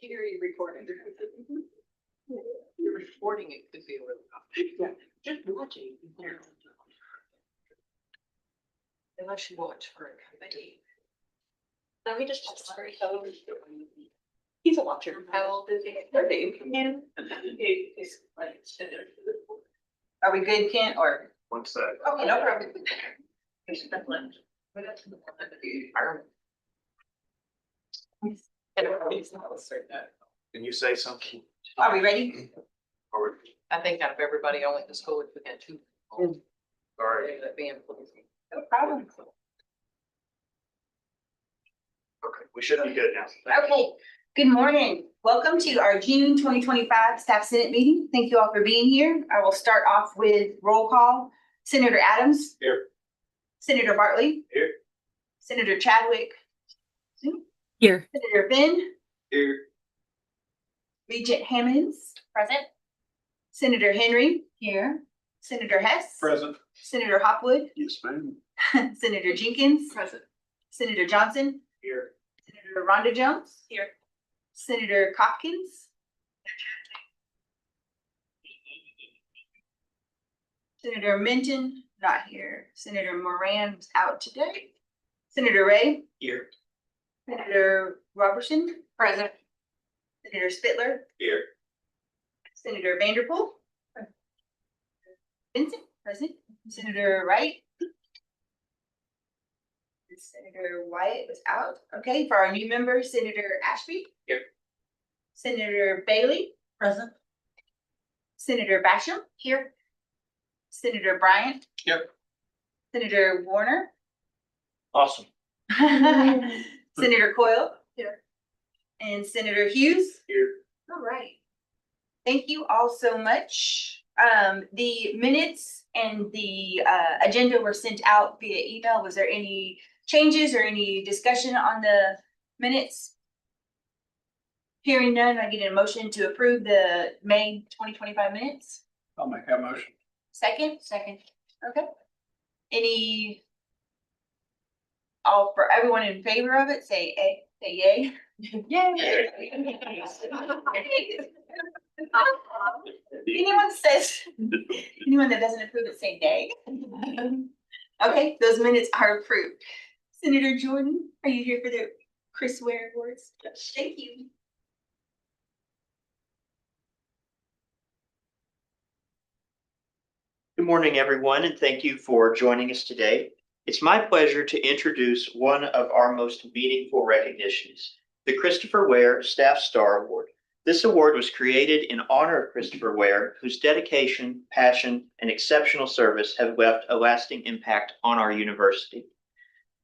You're recording. You're recording it could be a little. Yeah, just watching. Unless you watch for a company. No, he just sorry. He's a watcher. How old is he? 13. Are we good, Kent, or? One sec. Oh, no problem. Can you say something? Are we ready? Or, I think out of everybody, I went to school with, we had 2. sorry. That being. No problem. Okay, we should be good now. Okay, good morning. Welcome to our June 2025 Staff Senate meeting. Thank you all for being here. I will start off with roll call. Senator Adams. Here. Senator Bartley. Here. Senator Chadwick. Here. Senator Finn. Here. Regent Hammonds. Present. Senator Henry. Here. Senator Hess. Present. Senator Hopwood. Yes, ma'am. Senator Jenkins. Present. Senator Johnson. Here. Senator Rhonda Jones. Here. Senator Hopkins. Senator Minton, not here. Senator Moran's out today. Senator Ray. Here. Senator Robertson. Present. Senator Spitler. Here. Senator Vanderpool. Vincent, present. Senator Wright. Senator Wyatt was out. Okay, for our new member, Senator Ashby. Here. Senator Bailey. Present. Senator Basham. Here. Senator Bryant. Here. Senator Warner. Awesome. Senator Coyle. Here. And Senator Hughes. Here. All right. Thank you all so much. The minutes and the agenda were sent out via email. Was there any changes or any discussion on the minutes? Hearing none, I get a motion to approve the May 2025 minutes. I'll make that motion. Second? Second. Okay. Any? All for everyone in favor of it, say yay. Yay. Anyone that doesn't approve it, say nay. Okay, those minutes are approved. Senator Jordan, are you here for the Chris Ware Awards? Yes. Thank you. Good morning, everyone, and thank you for joining us today. It's my pleasure to introduce one of our most meaningful recognitions, the Christopher Ware Staff Star Award. This award was created in honor of Christopher Ware, whose dedication, passion, and exceptional service have left a lasting impact on our university.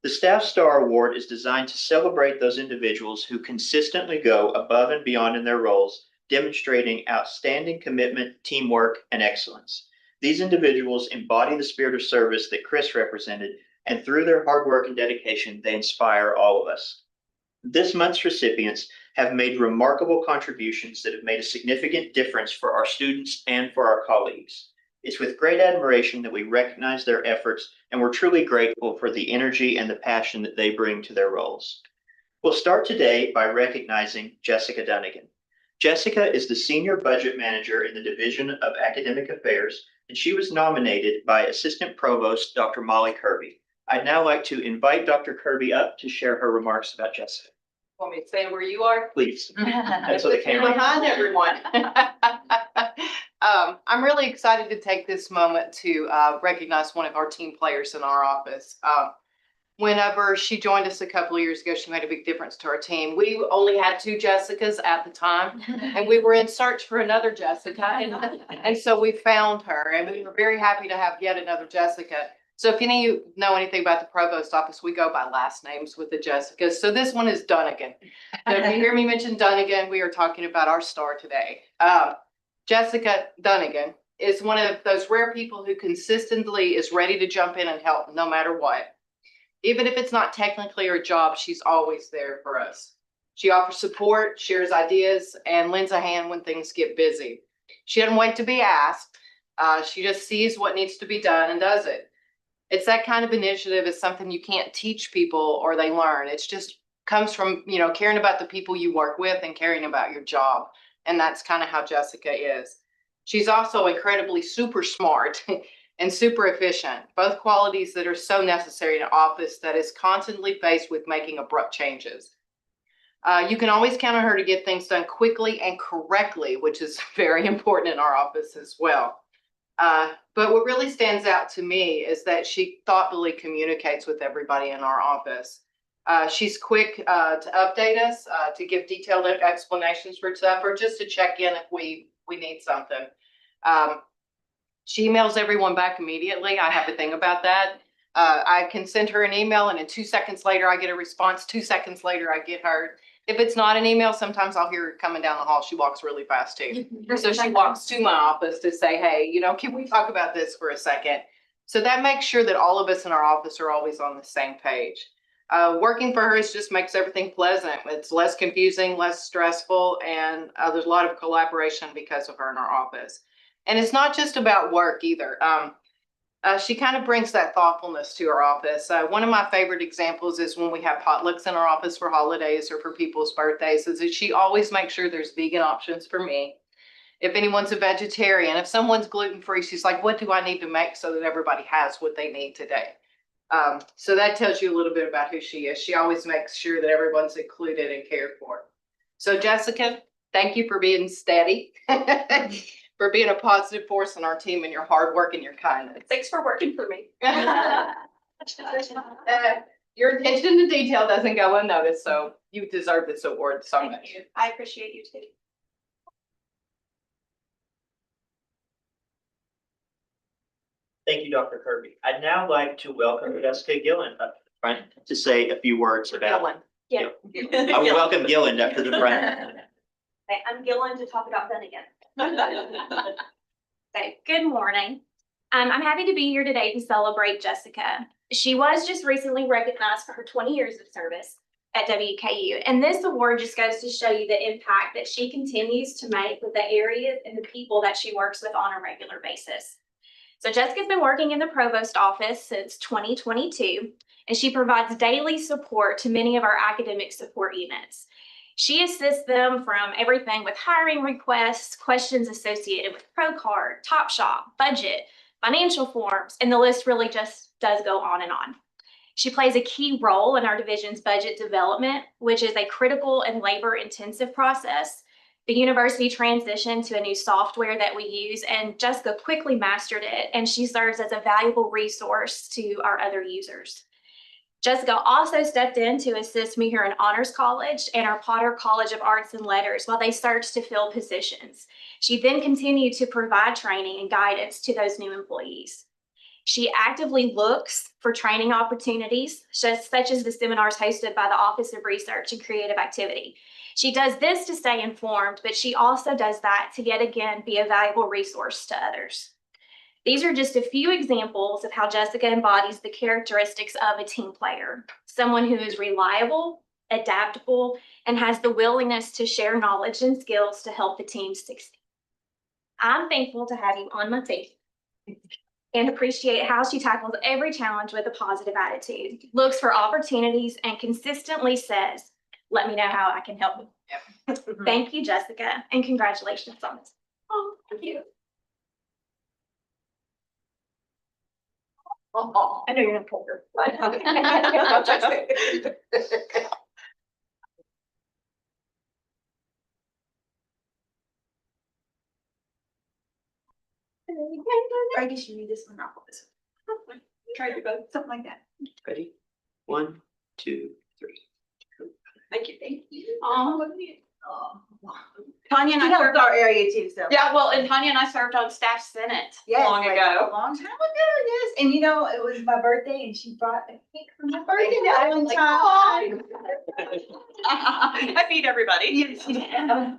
The Staff Star Award is designed to celebrate those individuals who consistently go above and beyond in their roles, demonstrating outstanding commitment, teamwork, and excellence. These individuals embody the spirit of service that Chris represented, and through their hard work and dedication, they inspire all of us. This month's recipients have made remarkable contributions that have made a significant difference for our students and for our colleagues. It's with great admiration that we recognize their efforts, and we're truly grateful for the energy and the passion that they bring to their roles. We'll start today by recognizing Jessica Dunnigan. Jessica is the Senior Budget Manager in the Division of Academic Affairs, and she was nominated by Assistant Provost Dr. Molly Kirby. I'd now like to invite Dr. Kirby up to share her remarks about Jessica. Want me to stand where you are? Please. That's what the camera. Behind everyone. I'm really excited to take this moment to recognize one of our team players in our office. Whenever she joined us a couple of years ago, she made a big difference to our team. We only had 2 Jessicas at the time, and we were in search for another Jessica. And so we found her, and we were very happy to have yet another Jessica. So if any of you know anything about the provost office, we go by last names with the Jessicas. So this one is Dunnigan. So if you hear me mention Dunnigan, we are talking about our star today. Jessica Dunnigan is one of those rare people who consistently is ready to jump in and help no matter what. Even if it's not technically her job, she's always there for us. She offers support, shares ideas, and lends a hand when things get busy. She doesn't wait to be asked. She just sees what needs to be done and does it. It's that kind of initiative is something you can't teach people or they learn. It's just comes from, you know, caring about the people you work with and caring about your job. And that's kind of how Jessica is. She's also incredibly super smart and super efficient, both qualities that are so necessary in an office that is constantly faced with making abrupt changes. You can always count on her to get things done quickly and correctly, which is very important in our office as well. But what really stands out to me is that she thoughtfully communicates with everybody in our office. She's quick to update us, to give detailed explanations for stuff, or just to check in if we need something. She emails everyone back immediately. I have a thing about that. I can send her an email, and in 2 seconds later, I get a response. 2 seconds later, I get her. If it's not an email, sometimes I'll hear her coming down the hall. She walks really fast too. So she walks to my office to say, hey, you know, can we talk about this for a second? So that makes sure that all of us in our office are always on the same page. Working for her just makes everything pleasant. It's less confusing, less stressful, and there's a lot of collaboration because of her in our office. And it's not just about work either. She kind of brings that thoughtfulness to our office. One of my favorite examples is when we have potlucks in our office for holidays or for people's birthdays, is that she always makes sure there's vegan options for me. If anyone's a vegetarian, if someone's gluten-free, she's like, what do I need to make so that everybody has what they need today? So that tells you a little bit about who she is. She always makes sure that everyone's included and cared for. So Jessica, thank you for being steady, for being a positive force in our team, and your hard work and your kindness. Thanks for working for me. Your attention to detail doesn't go unnoticed, so you deserve this award so Thank much. you. I appreciate you too. Thank you, Dr. Kirby. I'd now like to welcome Jessica Gillen up to the front to say a few words about. Ellen. Yeah. I will welcome Gillen up to the front. Okay, I'm Gillen to talk about Finnegan. Okay, good morning. I'm happy to be here today to celebrate Jessica. She was just recently recognized for her 20 years of service at WKU. And this award just goes to show you the impact that she continues to make with the areas and the people that she works with on a regular basis. So Jessica's been working in the provost office since 2022, and she provides daily support to many of our academic support units. She assists them from everything with hiring requests, questions associated with ProCard, Top Shop, budget, financial forms, and the list really just does go on and on. She plays a key role in our division's budget development, which is a critical and labor-intensive process. The university transitioned to a new software that we use, and Jessica quickly mastered it, and she serves as a valuable resource to our other users. Jessica also stepped in to assist me here in Honors College and our Potter College of Arts and Letters while they searched to fill positions. She then continued to provide training and guidance to those new employees. She actively looks for training opportunities, such as the seminars hosted by the Office of Research and Creative Activity. She does this to stay informed, but she also does that to yet again be a valuable resource to others. These are just a few examples of how Jessica embodies the characteristics of a team player, someone who is reliable, adaptable, and has the willingness to share knowledge and skills to help the team succeed. I'm thankful to have you on my team and appreciate how she tackles every challenge with a positive attitude, looks for opportunities, and consistently says, let me know how I can help you. Yep. Thank you, Jessica, and congratulations on this. Oh, thank you. I know you're not poker. I guess you need this one, not this one. Try to go, something like that. Ready? 1, 2, 3. Thank you. Thank you. Tanya and I served our area too, so. Yeah, well, and Tanya and I served on staff senate Yes, long like ago. A long time ago, yes. And you know, it was my birthday and she brought a cake for my birthday that one time. I feed everybody. Yes, she did.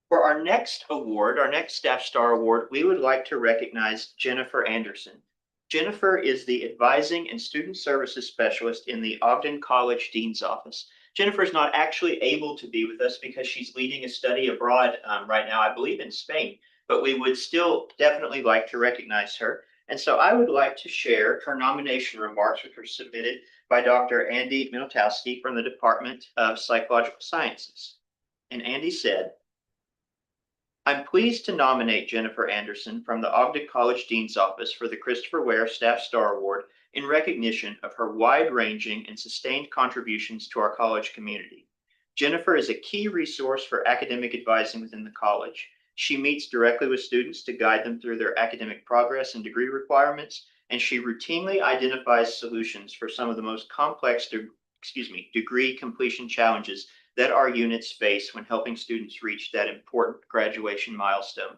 For our next award, our next Staff Star Award, we would like to recognize Jennifer Anderson. Jennifer is the Advising and Student Services Specialist in the Ogden College Dean's Office. Jennifer is not actually able to be with us because she's leading a study abroad right now, I believe in Spain, but we would still definitely like to recognize her. And so I would like to share her nomination remarks, which were submitted by Dr. Andy Miltowski from the Department of Psychological Sciences. And Andy said, I'm pleased to nominate Jennifer Anderson from the Ogden College Dean's Office for the Christopher Ware Staff Star Award in recognition of her wide-ranging and sustained contributions to our college community. Jennifer is a key resource for academic advising within the college. She meets directly with students to guide them through their academic progress and degree requirements, and she routinely identifies solutions for some of the most complex degree completion challenges that our units face when helping students reach that important graduation milestone.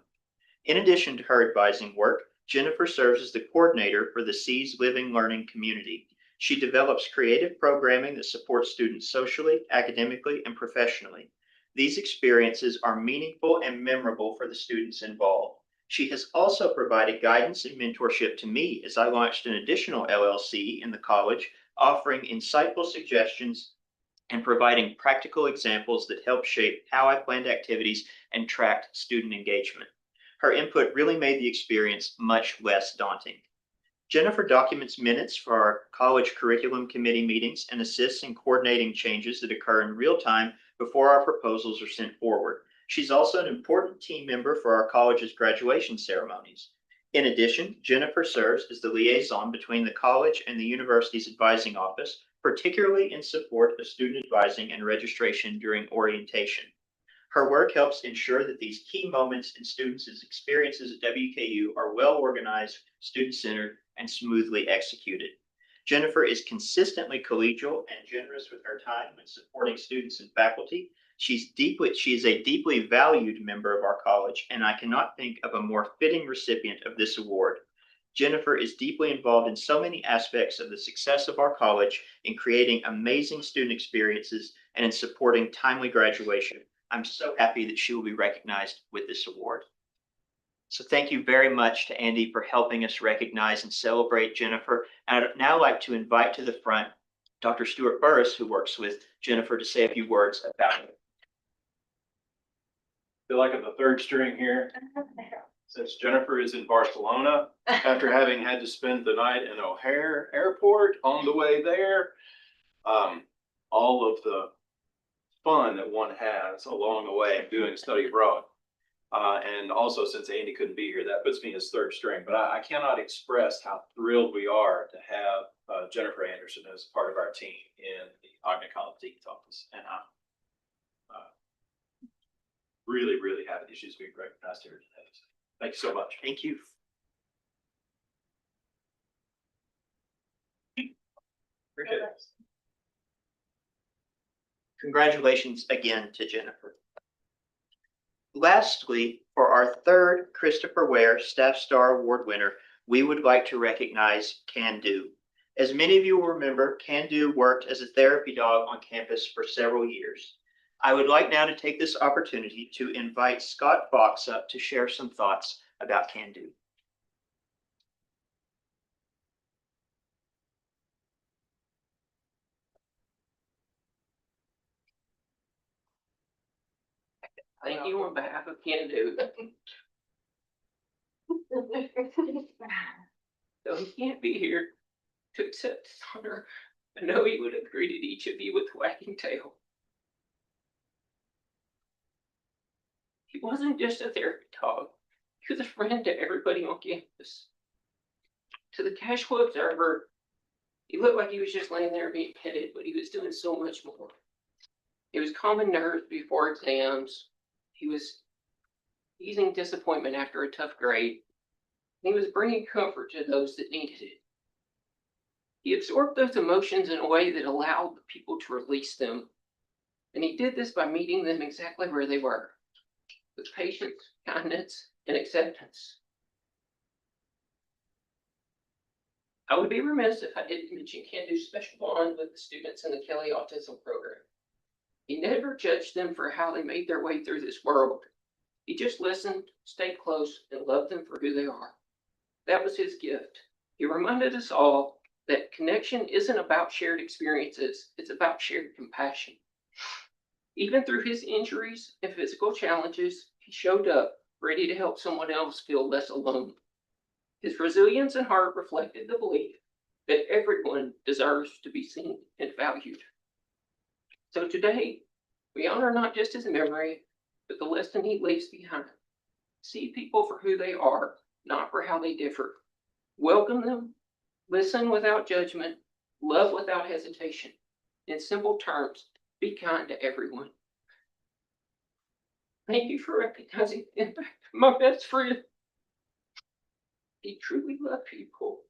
In addition to her advising work, Jennifer serves as the coordinator for the Seas Living Learning community. She develops creative programming that supports students socially, academically, and professionally. These experiences are meaningful and memorable for the students involved. She has also provided guidance and mentorship to me as I launched an additional LLC in the college, offering insightful suggestions and providing practical examples that help shape how I planned activities and tracked student engagement. Her input really made the experience much less daunting. Jennifer documents minutes for our college curriculum committee meetings and assists in coordinating changes that occur in real time before our proposals are sent forward. She's also an important team member for our college's graduation ceremonies. In addition, Jennifer serves as the liaison between the college and the university's advising office, particularly in support of student advising and registration during orientation. Her work helps ensure that these key moments in students' experiences at WKU are well organized, student-centered, and smoothly executed. Jennifer is consistently collegial and generous with her time when supporting students and faculty. She is a deeply valued member of our college, and I cannot think of a more fitting recipient of this award. Jennifer is deeply involved in so many aspects of the success of our college in creating amazing student experiences and in supporting timely graduation. I'm so happy that she will be recognized with this award. So thank you very much to Andy for helping us recognize and celebrate Jennifer. And I'd now like to invite to the front Dr. Stuart Burris, who works with Jennifer, to say a few words about it. Feel like I'm the third string here. Since Jennifer is in Barcelona, after having had to spend the night in O'Hare Airport on the way there, all of the fun that one has along the way doing study abroad. And also since Andy couldn't be here, that puts me as third string, but I cannot express how thrilled we are to have Jennifer Anderson as part of our team in the Ogden College Dean's Office. And I'm really, really happy that she's being recognized here today. Thank you so much. Thank you. Very good. Congratulations again to Jennifer. Lastly, for our third Christopher Ware Staff Star Award winner, we would like to recognize Can Do. As many of you will remember, Can Do worked as a therapy dog on campus for several years. I would like now to take this opportunity to invite Scott Fox up to share some thoughts about Can Do. Thank you on behalf of Can Do. Though he can't be here to accept this honor, I know he would have greeted each of you with wagging tail. He wasn't just a therapy dog. He was a friend to everybody on campus. To the casual observer, he looked like he was just laying there being petted, but he was doing so much more. He was calming nerves before exams. He was easing disappointment after a tough grade. He was bringing comfort to those that needed it. He absorbed those emotions in a way that allowed the people to release them. And he did this by meeting them exactly where they were, with patience, kindness, and acceptance. I would be remiss if I didn't mention Can Do's special bond with the students in the Kelly Autism Program. He never judged them for how they made their way through this world. He just listened, stayed close, and loved them for who they are. That was his gift. He reminded us all that connection isn't about shared experiences, it's about shared compassion. Even through his injuries and physical challenges, he showed up, ready to help someone else feel less alone. His resilience and heart reflected the belief that everyone deserves to be seen and valued. So today, we honor not just his memory, but the lesson he leaves behind. See people for who they are, not for how they differ. Welcome them, listen without judgment, love without hesitation. In simple terms, be kind to everyone. Thank you for recognizing the impact of my best friend. He truly loved people.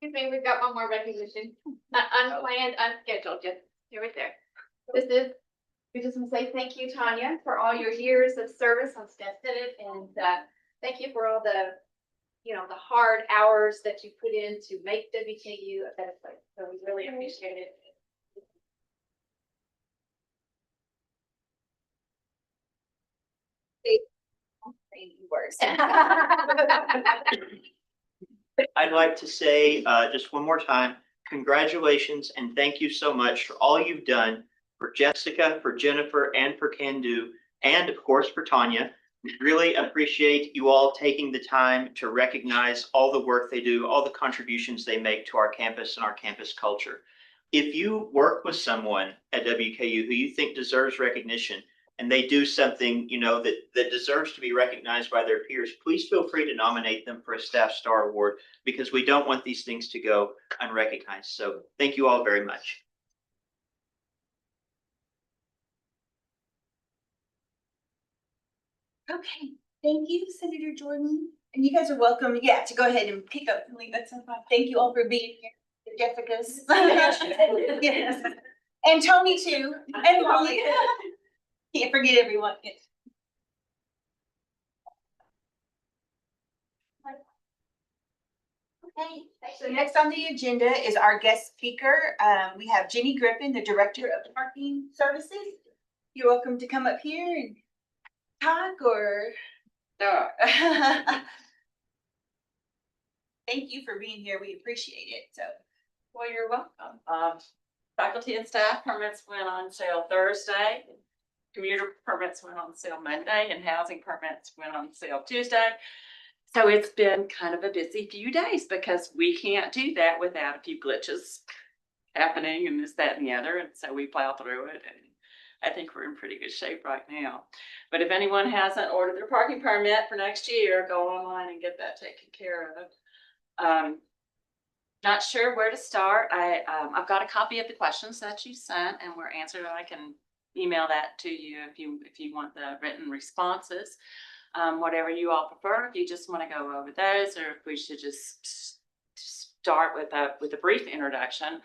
Excuse me, we've got one more recognition, unplanned, unscheduled, just right there. We just want to say thank you, Tanya, for all your years of service on Stetson, and thank you for all the, the hard hours that you put in to make WKU a better place. So we really appreciate it. Worse. I'd like to say just one more time, congratulations and thank you so much for all you've done for Jessica, for Jennifer, and for Candu, and of course for Tanya. We really appreciate you all taking the time to recognize all the work they do, all the contributions they make to our campus and our campus culture. If you work with someone at WKU who you think deserves recognition, and they do something, that deserves to be recognized by their peers, please feel free to nominate them for a Staff Star Award, because we don't want these things to go unrecognized. So thank you all very much. Okay, thank you, Senator Jordan. And you guys are welcome, to go ahead and pick up and leave. That's so fun. Thank you all for being here. Jessica's. Yes. And Tony too. And Molly. Can't forget everyone. Yes. Okay, so next on the agenda is our guest speaker. We have Jenny Griffin, the Director of Parking Services. You're welcome to come up here and talk or. Thank you for being here. We appreciate it. So. Well, you're welcome. Faculty and staff permits went on sale Thursday. Commuter permits went on sale Monday, and housing permits went on sale Tuesday. So it's been kind of a busy few days because we can't do that without a few glitches happening and this, that, and the other. And so we plow through it, and I think we're in pretty good shape right now. But if anyone hasn't ordered their parking permit for next year, go online and get that taken care of. Not sure where to start. I've got a copy of the questions that you sent, and we're answered. I can email that to you if you want the written responses. Whatever you all prefer. If you just want to go over those, or if we should just start with a brief introduction.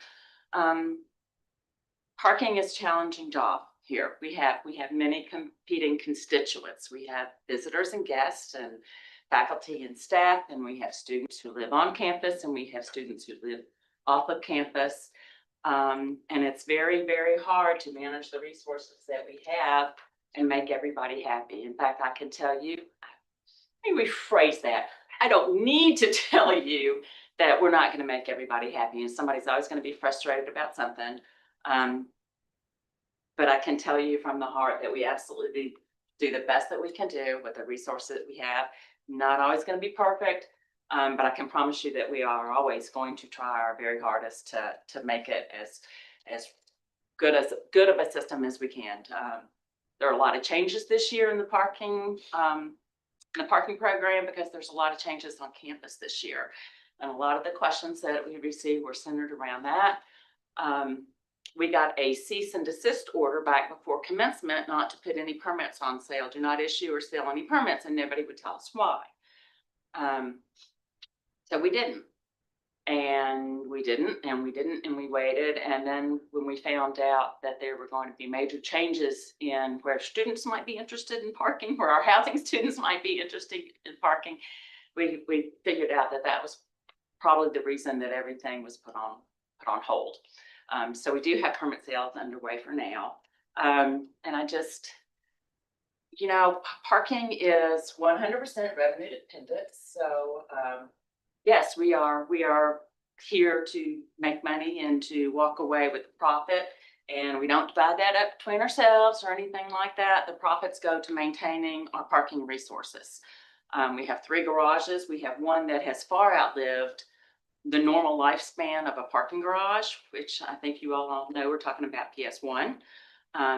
Parking is a challenging job here. We have many competing constituents. We have visitors and guests, and faculty and staff, and we have students who live on campus, and we have students who live off of campus. And it's very, very hard to manage the resources that we have and make everybody happy. In fact, I can tell you, let me rephrase that. I don't need to tell you that we're not going to make everybody happy, and somebody's always going to be frustrated about something. But I can tell you from the heart that we absolutely do the best that we can do with the resources that we have. Not always going to be perfect, but I can promise you that we are always going to try our very hardest to make it as good of a system as we can. There are a lot of changes this year in the parking program, because there's a lot of changes on campus this year, and a lot of the questions that we received were centered around that. We got a cease and desist order back before commencement not to put any permits on sale. Do not issue or sell any permits, and nobody would tell us why. So we didn't. And we didn't, and we waited. And then when we found out that there were going to be major changes in where students might be interested in parking, where our housing students might be interested in parking, we figured out that was probably the reason that everything was put on put on hold. So we do have permit sales underway for now. And I just, parking is 100% revenue dependent. So, yes, we are here to make money and to walk away with a profit. And we don't divide that up between ourselves or anything like that. The profits go to maintaining our parking resources. We have 3 garages. We have one that has far outlived the normal lifespan of a parking garage, which I think you all know we're talking about PS1.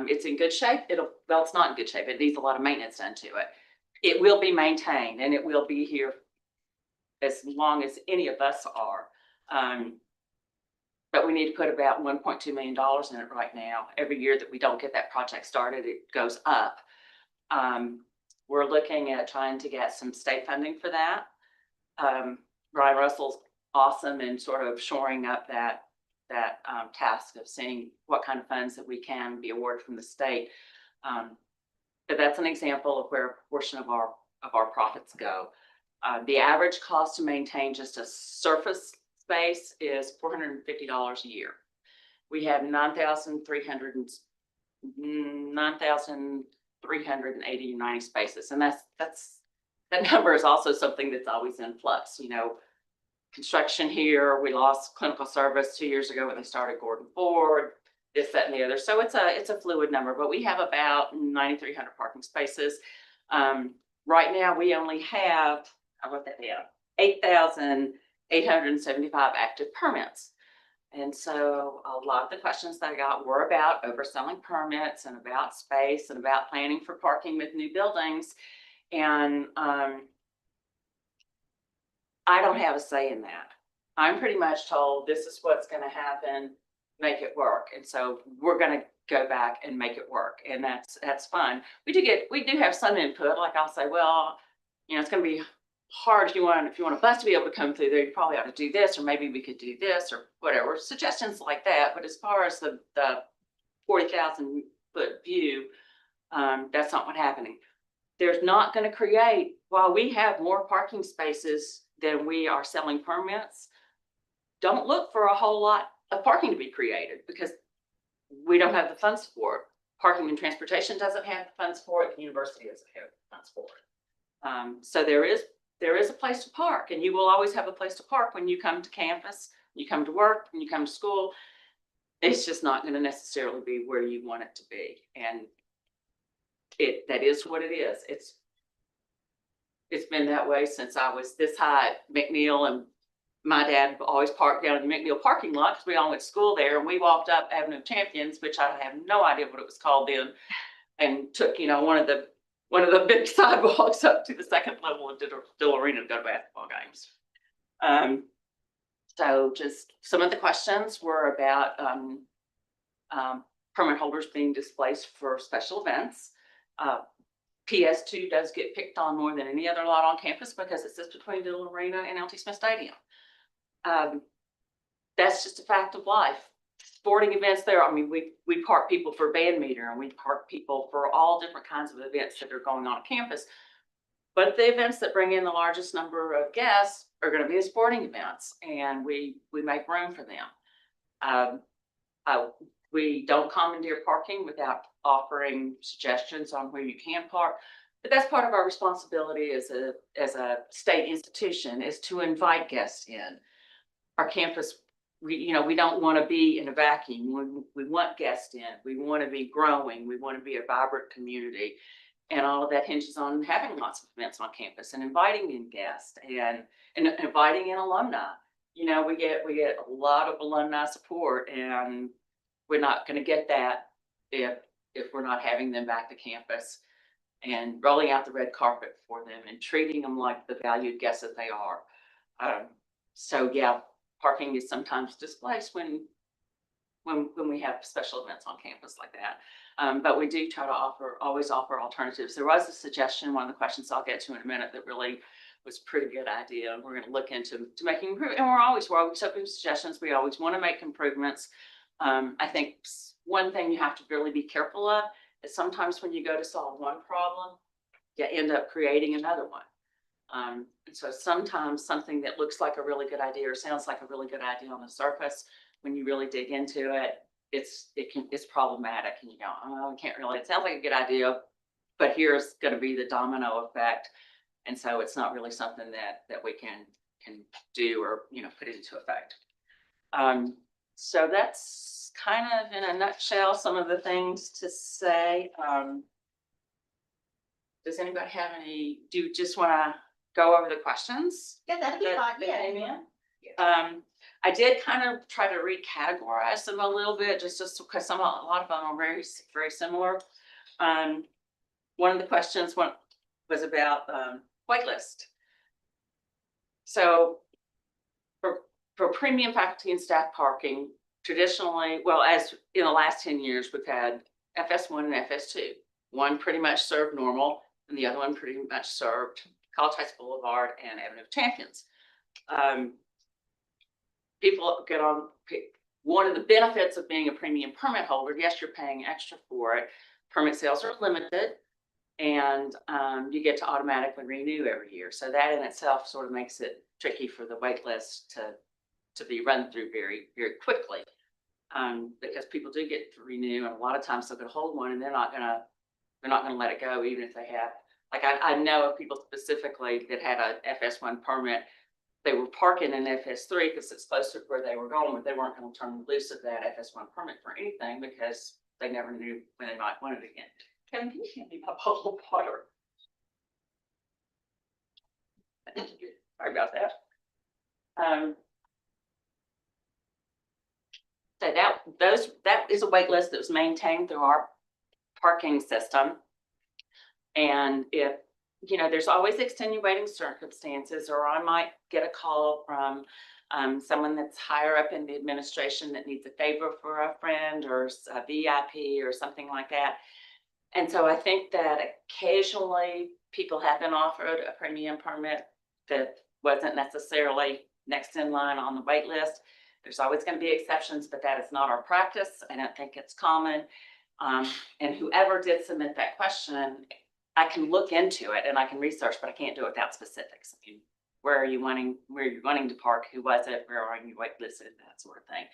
It's in good shape. It's not in good shape. It needs a lot of maintenance done to it. It will be maintained and it will be here as long as any of us are. But we need to put about $1.2 million in it right now. Every year that we don't get that project started, it goes up. We're looking at trying to get some state funding for that. Brian Russell's awesome in sort of shoring up that task of seeing what kind of funds that we can be awarded from the state. But that's an example of where a portion of our profits go. The average cost to maintain just a surface space is $450 a year. We have 9,389 spaces. And that number is also something that's always in flux. Construction here, we lost clinical service 2 years ago when they started Gordon Ford, this, that, and the other. So it's a fluid number, but we have about 9,300 parking spaces. Right now we only have, I wrote that down, 8,875 active permits. And so a lot of the questions that I got were about overselling permits and about space and about planning for parking with new buildings. And I don't have a say in that. I'm pretty much told this is what's going to happen, make it work. And so we're going to go back and make it work. And that's fun. We do have some input. Like I'll say, well, it's going to be hard if you want a bus to be able to come through there, you probably ought to do this, or maybe we could do this or whatever, suggestions like that. But as far as the 40,000 foot view, that's not what's happening. There's not going to create, while we have more parking spaces than we are selling permits, don't look for a whole lot of parking to be created because we don't have the funds for it. Parking and transportation doesn't have the funds for it. The university doesn't have the funds for it. So there is a place to park, and you will always have a place to park when you come to campus, you come to work, when you come to school. It's just not going to necessarily be where you want it to be. And that is what it is. It's been that way since I was this high at McNeil, and my dad always parked down in the McNeil parking lot because we all went to school there, and we walked up Avenue of Champions, which I have no idea what it was called then, and took, one of the big sidewalks up to the second level of Dill Arena to go to basketball games. So just some of the questions were about permit holders being displaced for special events. PS2 does get picked on more than any other lot on campus because it sits between Dill Arena and LT Smith Stadium. That's just a fact of life. Sporting events there, we park people for band meter, and we park people for all different kinds of events that are going on campus. But the events that bring in the largest number of guests are going to be the sporting events, and we make room for them. We don't commandeer parking without offering suggestions on where you can park. But that's part of our responsibility as a state institution, is to invite guests in. Our campus, we don't want to be in a vacuum. We want guests in. We want to be growing. We want to be a vibrant community. And all of that hinges on having lots of events on campus and inviting in guests and inviting in alumni. We get a lot of alumni support, and we're not going to get that if we're not having them back to campus and rolling out the red carpet for them and treating them like the valued guests that they are. So yeah, parking is sometimes displaced when we have special events on campus like that. But we do try to always offer alternatives. There was a suggestion, one of the questions I'll get to in a minute, that really was a pretty good idea. And we're going to look into making improvements. And we're always open to suggestions. We always want to make improvements. I think one thing you have to really be careful of is sometimes when you go to solve one problem, you end up creating another one. And so sometimes something that looks like a really good idea or sounds like a really good idea on the surface when you really dig into it, it's problematic and you go, oh, I can't really, it sounds like a good idea, but here's gonna be the domino effect. And so it's not really something that we can do or, put into effect. So that's kind of in a nutshell, some of the things to say. Does anybody have any, do you just wanna go over the questions? Yeah, that'd be that- fine, that yeah. came in? I did kind of try to recategorize them a little bit, just because a lot of them are very similar. One of the questions was about waitlist. So for premium faculty and staff parking, traditionally, well, as in the last 10 years, we've had FS1 and FS2. One pretty much served Normal, and the other one pretty much served College Heights Boulevard and Avenue of Champions. People get on, one of the benefits of being a premium permit holder, yes, you're paying extra for it. Permit sales are limited, and you get to automatically renew every year. So that in itself sort of makes it tricky for the wait list to be run through very, very quickly. Because people do get to renew, and a lot of times they'll get hold one and they're not gonna let it go, even if they have, like I know of people specifically that had a FS1 permit. They were parking in FS3 because it's closer to where they were going, but they weren't going to turn loose of that FS1 permit for anything because they never knew when they might want it again. Kevin, can you hand me my bottle of water? Sorry about that. So that is a wait list that was maintained through our parking system. And if, there's always extenuating circumstances, or I might get a call from someone that's higher up in the administration that needs a favor for a friend or a VIP or something like that. And so I think that occasionally people have been offered a premium permit that wasn't necessarily next in line on the wait list. There's always going to be exceptions, but that is not our practice. I don't think it's common. And whoever did submit that question, I can look into it and I can research, but I can't do it without specifics. I mean, where you're wanting to park, who was it, where are you waitlisted, that sort of thing.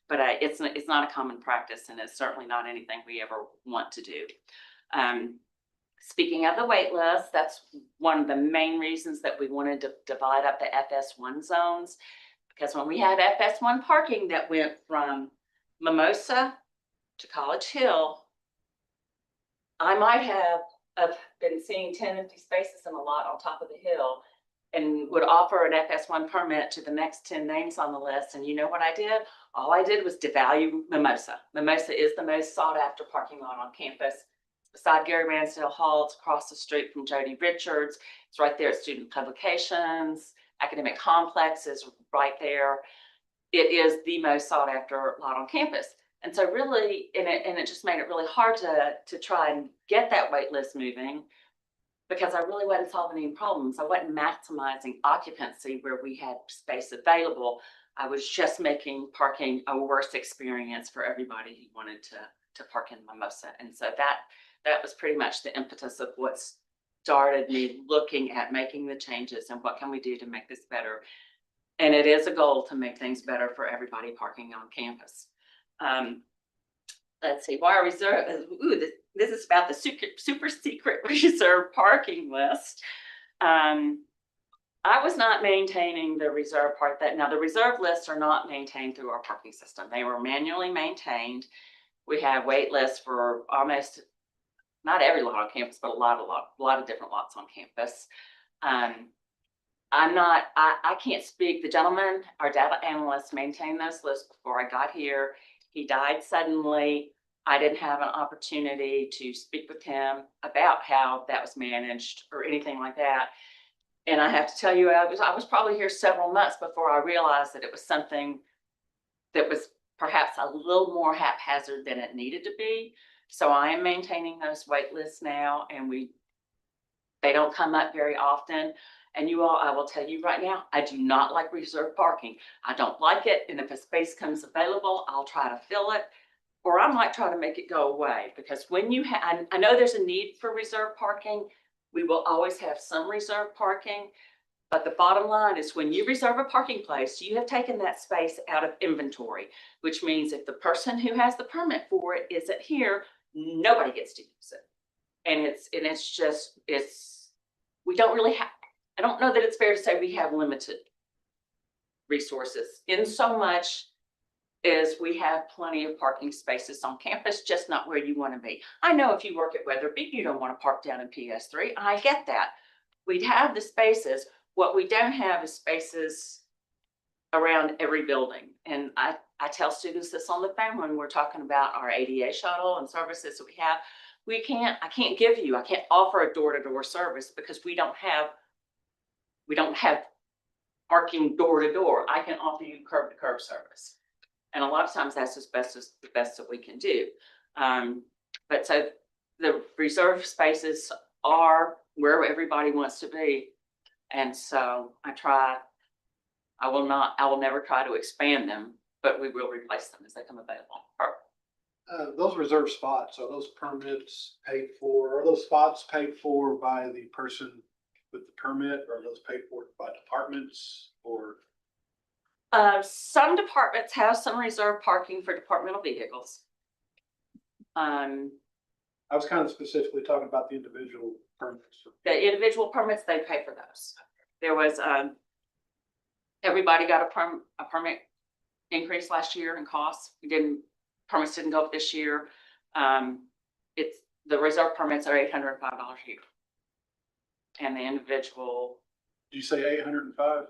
But it's not a common practice, and it's certainly not anything we ever want to do. Speaking of the wait list, that's one of the main reasons that we wanted to divide up the FS1 zones, because when we had FS1 parking that went from Mimosa to College Hill, I might have been seeing 10 empty spaces in a lot on top of the hill and would offer an FS1 permit to the next 10 names on the list. And you know what I did? All I did was devalue Mimosa. Mimosa is the most sought after parking lot on campus. It's beside Gary Ransdale Hall. It's across the street from Jody Richards. It's right there at Student Publications. Academic Complex is right there. It is the most sought after lot on campus. And so really, and it just made it really hard to try and get that wait list moving, because I really wasn't solving any problems. I wasn't maximizing occupancy where we had space available. I was just making parking a worse experience for everybody who wanted to park in Mimosa. And so that was pretty much the impetus of what started me looking at making the changes and what can we do to make this better. And it is a goal to make things better for everybody parking on campus. Let's see, why are reserved? This is about the super secret reserve parking list. I was not maintaining the reserve part. Now the reserve lists are not maintained through our parking system. They were manually maintained. We have wait lists for almost not every lot on campus, but a lot of different lots on campus. I can't speak. The gentleman, our data analyst, maintained those lists before I got here. He died suddenly. I didn't have an opportunity to speak with him about how that was managed or anything like that. And I have to tell you, I was probably here several months before I realized that it was something that was perhaps a little more haphazard than it needed to be. So I am maintaining those wait lists now, and they don't come up very often. And you all, I will tell you right now, I do not like reserved parking. I don't like it. And if a space comes available, I'll try to fill it, or I might try to make it go away. Because when you have, I know there's a need for reserved parking. We will always have some reserved parking. But the bottom line is when you reserve a parking place, you have taken that space out of inventory, which means if the person who has the permit for it isn't here, nobody gets to use it. And we don't really have, I don't know that it's fair to say we have limited resources in so much as we have plenty of parking spaces on campus, just not where you want to be. I know if you work at Weatherby, you don't want to park down in PS3. I get that. We'd have the spaces. What we don't have is spaces around every building. And I tell students this on the phone when we're talking about our ADA shuttle and services that we have. I can't offer a door-to-door service because we don't have parking door to door. I can offer you curb to curb service. And a lot of times that's the best that we can do. But so the reserve spaces are where everybody wants to be. And so I will never try to expand them, but we will replace them as they come available. Those reserved spots, are those permits paid for, are those spots paid for by the person with the permit, or are those paid for by departments, or? Some departments have some reserved parking for departmental vehicles. I was kind of specifically talking about the individual permits. The individual permits, they pay for those. There was, everybody got a permit increase last year in costs. Permits didn't go up this year. It's the reserve permits are $805 a year. And the individual. Did you say 805?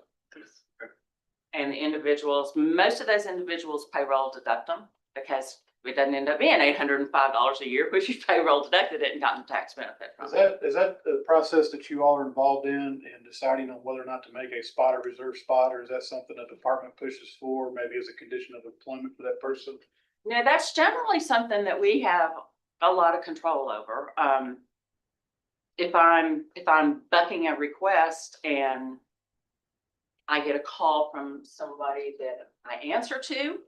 And the individuals, most of those individuals payroll deduct them because it doesn't end up being $805 a year, which you payroll deducted it and gotten the tax benefit from. Is that the process that you all are involved in deciding on whether or not to make a spot a reserve spot, or is that something a department pushes for, maybe as a condition of employment for that person? No, that's generally something that we have a lot of control over. If I'm bucking a request and I get a call from somebody that I answer to,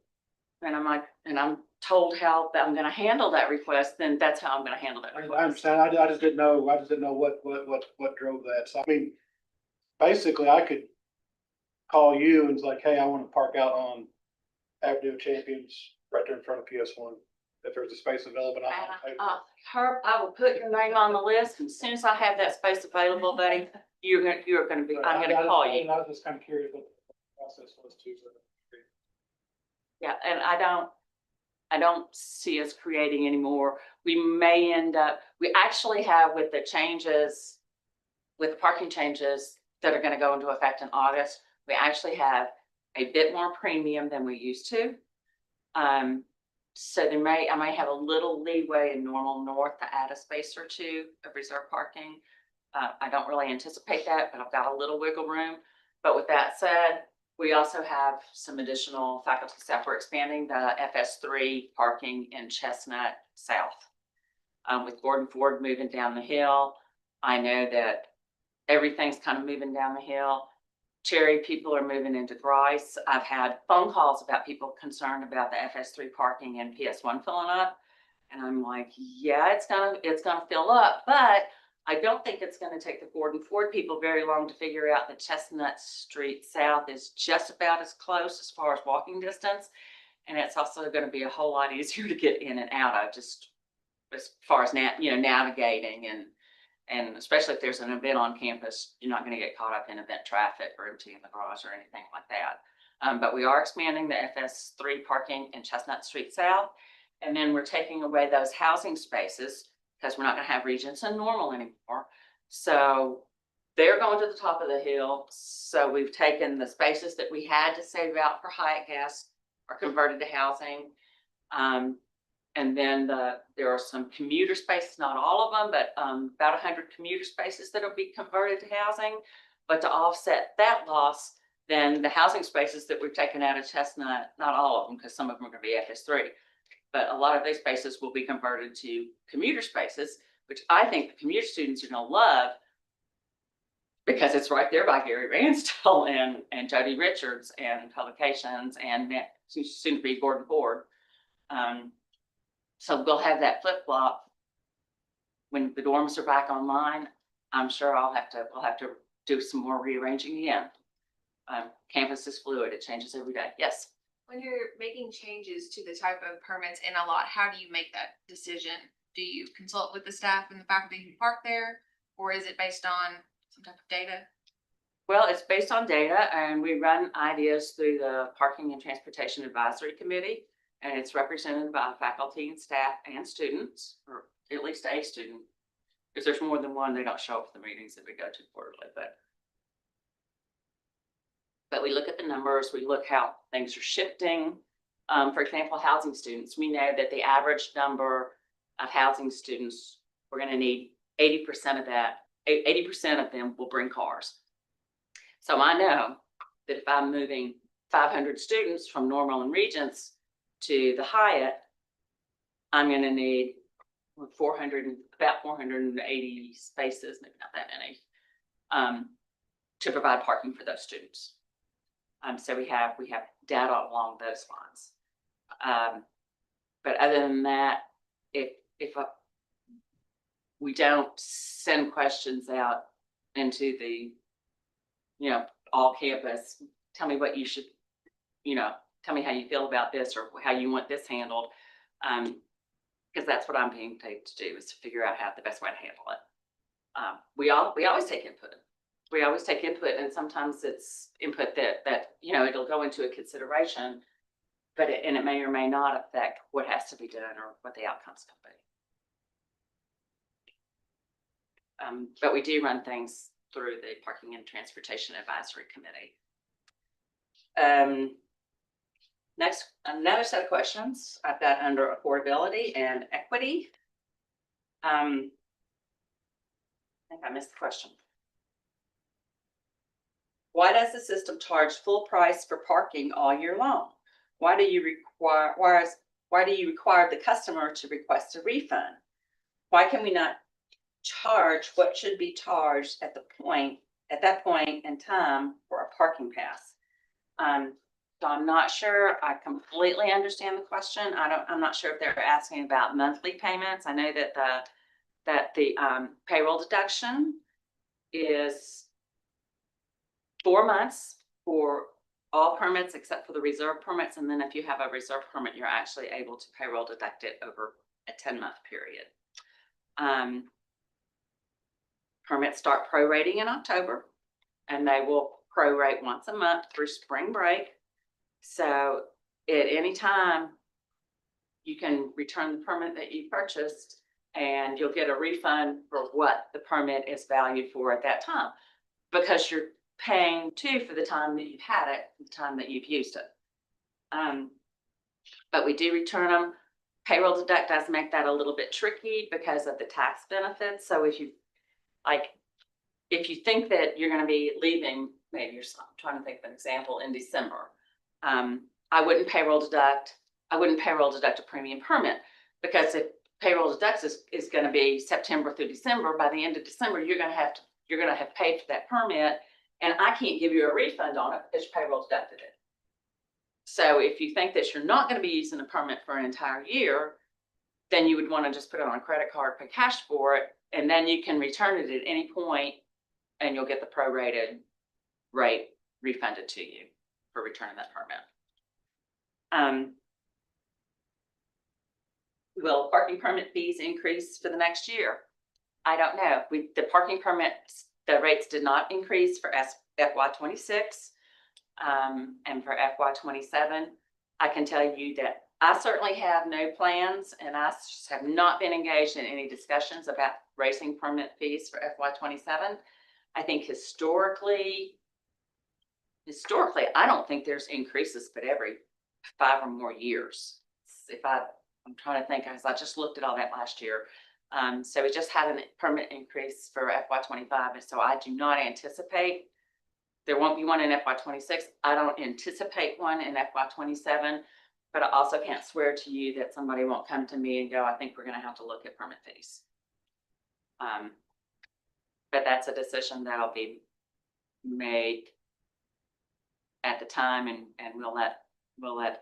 and I'm told how I'm going to handle that request, then that's how I'm going to handle that request. I understand. I just didn't know what drove that. So I mean, basically, I could call you and it's like, hey, I want to park out on Avenue of Champions right there in front of PS1. If there's a space available, Herb, I will put your name on the list, and as soon as I have that space available, buddy, I'm going to call you. I was just kind of curious what the process was too. Yeah, and I don't see us creating any more. We may end up, we actually have with the parking changes that are going to go into effect in August, we actually have a bit more premium than we used to. So I may have a little leeway in Normal North to add a space or two of reserve parking. I don't really anticipate that, but I've got a little wiggle room. But with that said, we also have some additional faculty staff. We're expanding the FS3 parking in Chestnut South. With Gordon Ford moving down the hill, I know that everything's kind of moving down the hill. Cherry people are moving into Grice. I've had phone calls about people concerned about the FS3 parking and PS1 filling up. And I'm like, yeah, it's gonna fill up, but I don't think it's gonna take the Gordon Ford people very long to figure out that Chestnut Street South is just about as close as far as walking distance. And it's also gonna be a whole lot easier to get in and out of, just as far as navigating and especially if there's an event on campus, you're not going to get caught up in event traffic or emptying the garage or anything like that. But we are expanding the FS3 parking in Chestnut Street South. And then we're taking away those housing spaces because we're not going to have Regents and Normal anymore. So they're going to the top of the hill. So we've taken the spaces that we had to save out for Hyatt guests are converted to housing. And then there are some commuter spaces, not all of them, but about 100 commuter spaces that will be converted to housing. But to offset that loss, then the housing spaces that we've taken out of Chestnut, not all of them, because some of them are going to be FS3, but a lot of those spaces will be converted to commuter spaces, which I think the commuter students are going to love because it's right there by Gary Ransdell and Jody Richards and Publications and soon to be Gordon Ford. So we'll have that flip-flop when the dorms are back online. I'm sure we'll have to do some more rearranging again. Campus is fluid, it changes every day. Yes. When you're making changes to the type of permits in a lot, how do you make that decision? Do you consult with the staff and the faculty who park there? Or is it based on some type of data? Well, it's based on data, and we run ideas through the Parking and Transportation Advisory Committee. And it's represented by faculty and staff and students, or at least a student. If there's more than one, they don't show up for the meetings that we go to quarterly, but we look at the numbers, we look how things are shifting. For example, housing students, we know that the average number of housing students, we're gonna need 80% of that, 80% of them will bring cars. So I know that if I'm moving 500 students from Normal and Regents to the Hyatt, I'm gonna need about 480 spaces, maybe not that many, to provide parking for those students. So we have data along those lines. But other than that, if we don't send questions out into the, all campus, tell me what you should, tell me how you feel about this or how you want this handled. Because that's what I'm being paid to do, is to figure out how the best way to handle it. We always take input. We always take input, and sometimes it's input that it'll go into a consideration, but it may or may not affect what has to be done or what the outcomes can be. But we do run things through the Parking and Transportation Advisory Committee. Next, another set of questions I've got under affordability and equity. I think I missed the question. Why does the system charge full price for parking all year long? Why do you require the customer to request a refund? Why can we not charge what should be charged at that point in time for a parking pass? So I'm not sure I completely understand the question. I'm not sure if they're asking about monthly payments. I know that the payroll deduction is 4 months for all permits except for the reserve permits. And then if you have a reserve permit, you're actually able to payroll deduct it over a 10-month period. Permits start prorating in October, and they will prorate once a month through spring break. So at any time, you can return the permit that you purchased, and you'll get a refund for what the permit is valued for at that time, because you're paying too for the time that you've had it, the time that you've used it. But we do return them. Payroll deduct does make that a little bit tricky because of the tax benefits. So if you think that you're going to be leaving, maybe I'm trying to think of an example, in December, I wouldn't payroll deduct a premium permit, because if payroll deduct is going to be September through December, by the end of December, you're going to have paid for that permit, and I can't give you a refund on it because you payroll deducted it. So if you think that you're not going to be using a permit for an entire year, then you would want to just put it on a credit card, pay cash for it, and then you can return it at any point, and you'll get the prorated rate refunded to you for returning that permit. Will parking permit fees increase for the next year? I don't know. The parking permits, the rates did not increase for FY26 and for FY27. I can tell you that I certainly have no plans, and I have not been engaged in any discussions about raising permit fees for FY27. I think historically, I don't think there's increases, but every 5 or more years. I'm trying to think, because I just looked at all that last year. So we just had a permit increase for FY25, and so I do not anticipate, there won't be one in FY26. I don't anticipate one in FY27, but I also can't swear to you that somebody won't come to me and go, I think we're going to have to look at permit fees. But that's a decision that'll be made at the time, and we'll let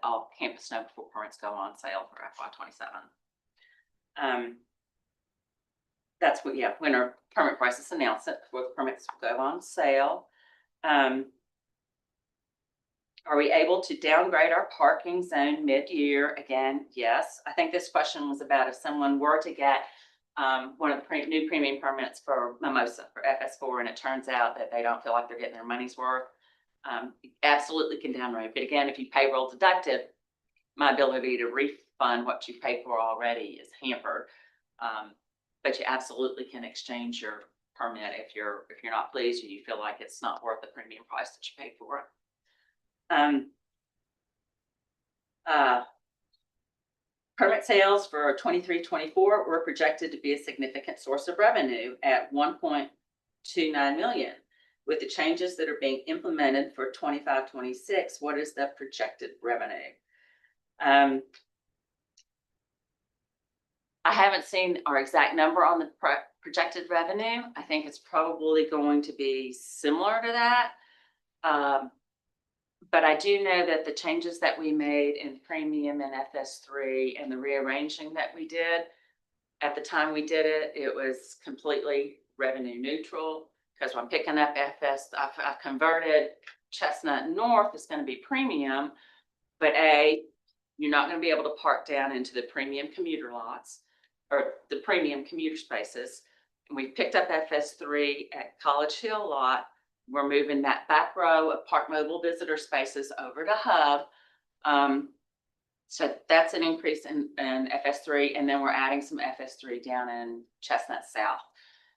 all campus know before permits go on sale for FY27. that's what, yeah, when our permit prices announce it, before the permits go on sale. Are we able to downgrade our parking zone mid-year? Again, yes. I think this question was about if someone were to get one of the new premium permits for Mimosa for FS4, and it turns out that they don't feel like they're getting their money's worth. You absolutely can downgrade, but again, if you payroll deducted, my ability to refund what you paid for already is hampered. But you absolutely can exchange your permit if you're not pleased or you feel like it's not worth the premium price that you paid for it. Permit sales for 23-24 were projected to be a significant source of revenue at 1.29 million. With the changes that are being implemented for 25-26, what is the projected revenue? I haven't seen our exact number on the projected revenue. I think it's probably going to be similar to that. But I do know that the changes that we made in premium and FS3 and the rearranging that we did, at the time we did it, it was completely revenue neutral. Because when I'm picking up FS, I've converted Chestnut North is going to be premium, but you're not going to be able to park down into the premium commuter lots or the premium commuter spaces. And we picked up FS3 at College Hill lot. We're moving that back row of Park Mobile visitor spaces over to Hub. So that's an increase in FS3, and then we're adding some FS3 down in Chestnut South.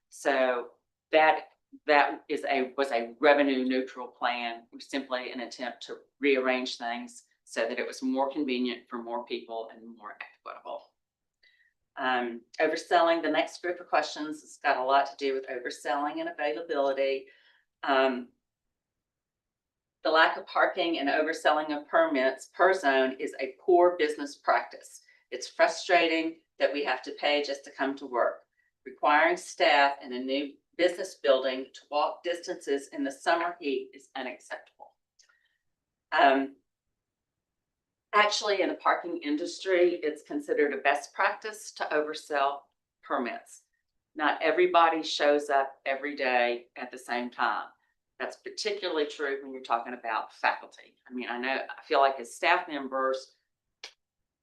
So that was a revenue neutral plan. It was simply an attempt to rearrange things so that it was more convenient for more people and more equitable. Overselling, the next group of questions has got a lot to do with overselling and availability. The lack of parking and overselling of permits per zone is a poor business practice. It's frustrating that we have to pay just to come to work. Requiring staff in a new business building to walk distances in the summer heat is unacceptable. Actually, in the parking industry, it's considered a best practice to oversell permits. Not everybody shows up every day at the same time. That's particularly true when you're talking about faculty. I mean, I feel like as staff members,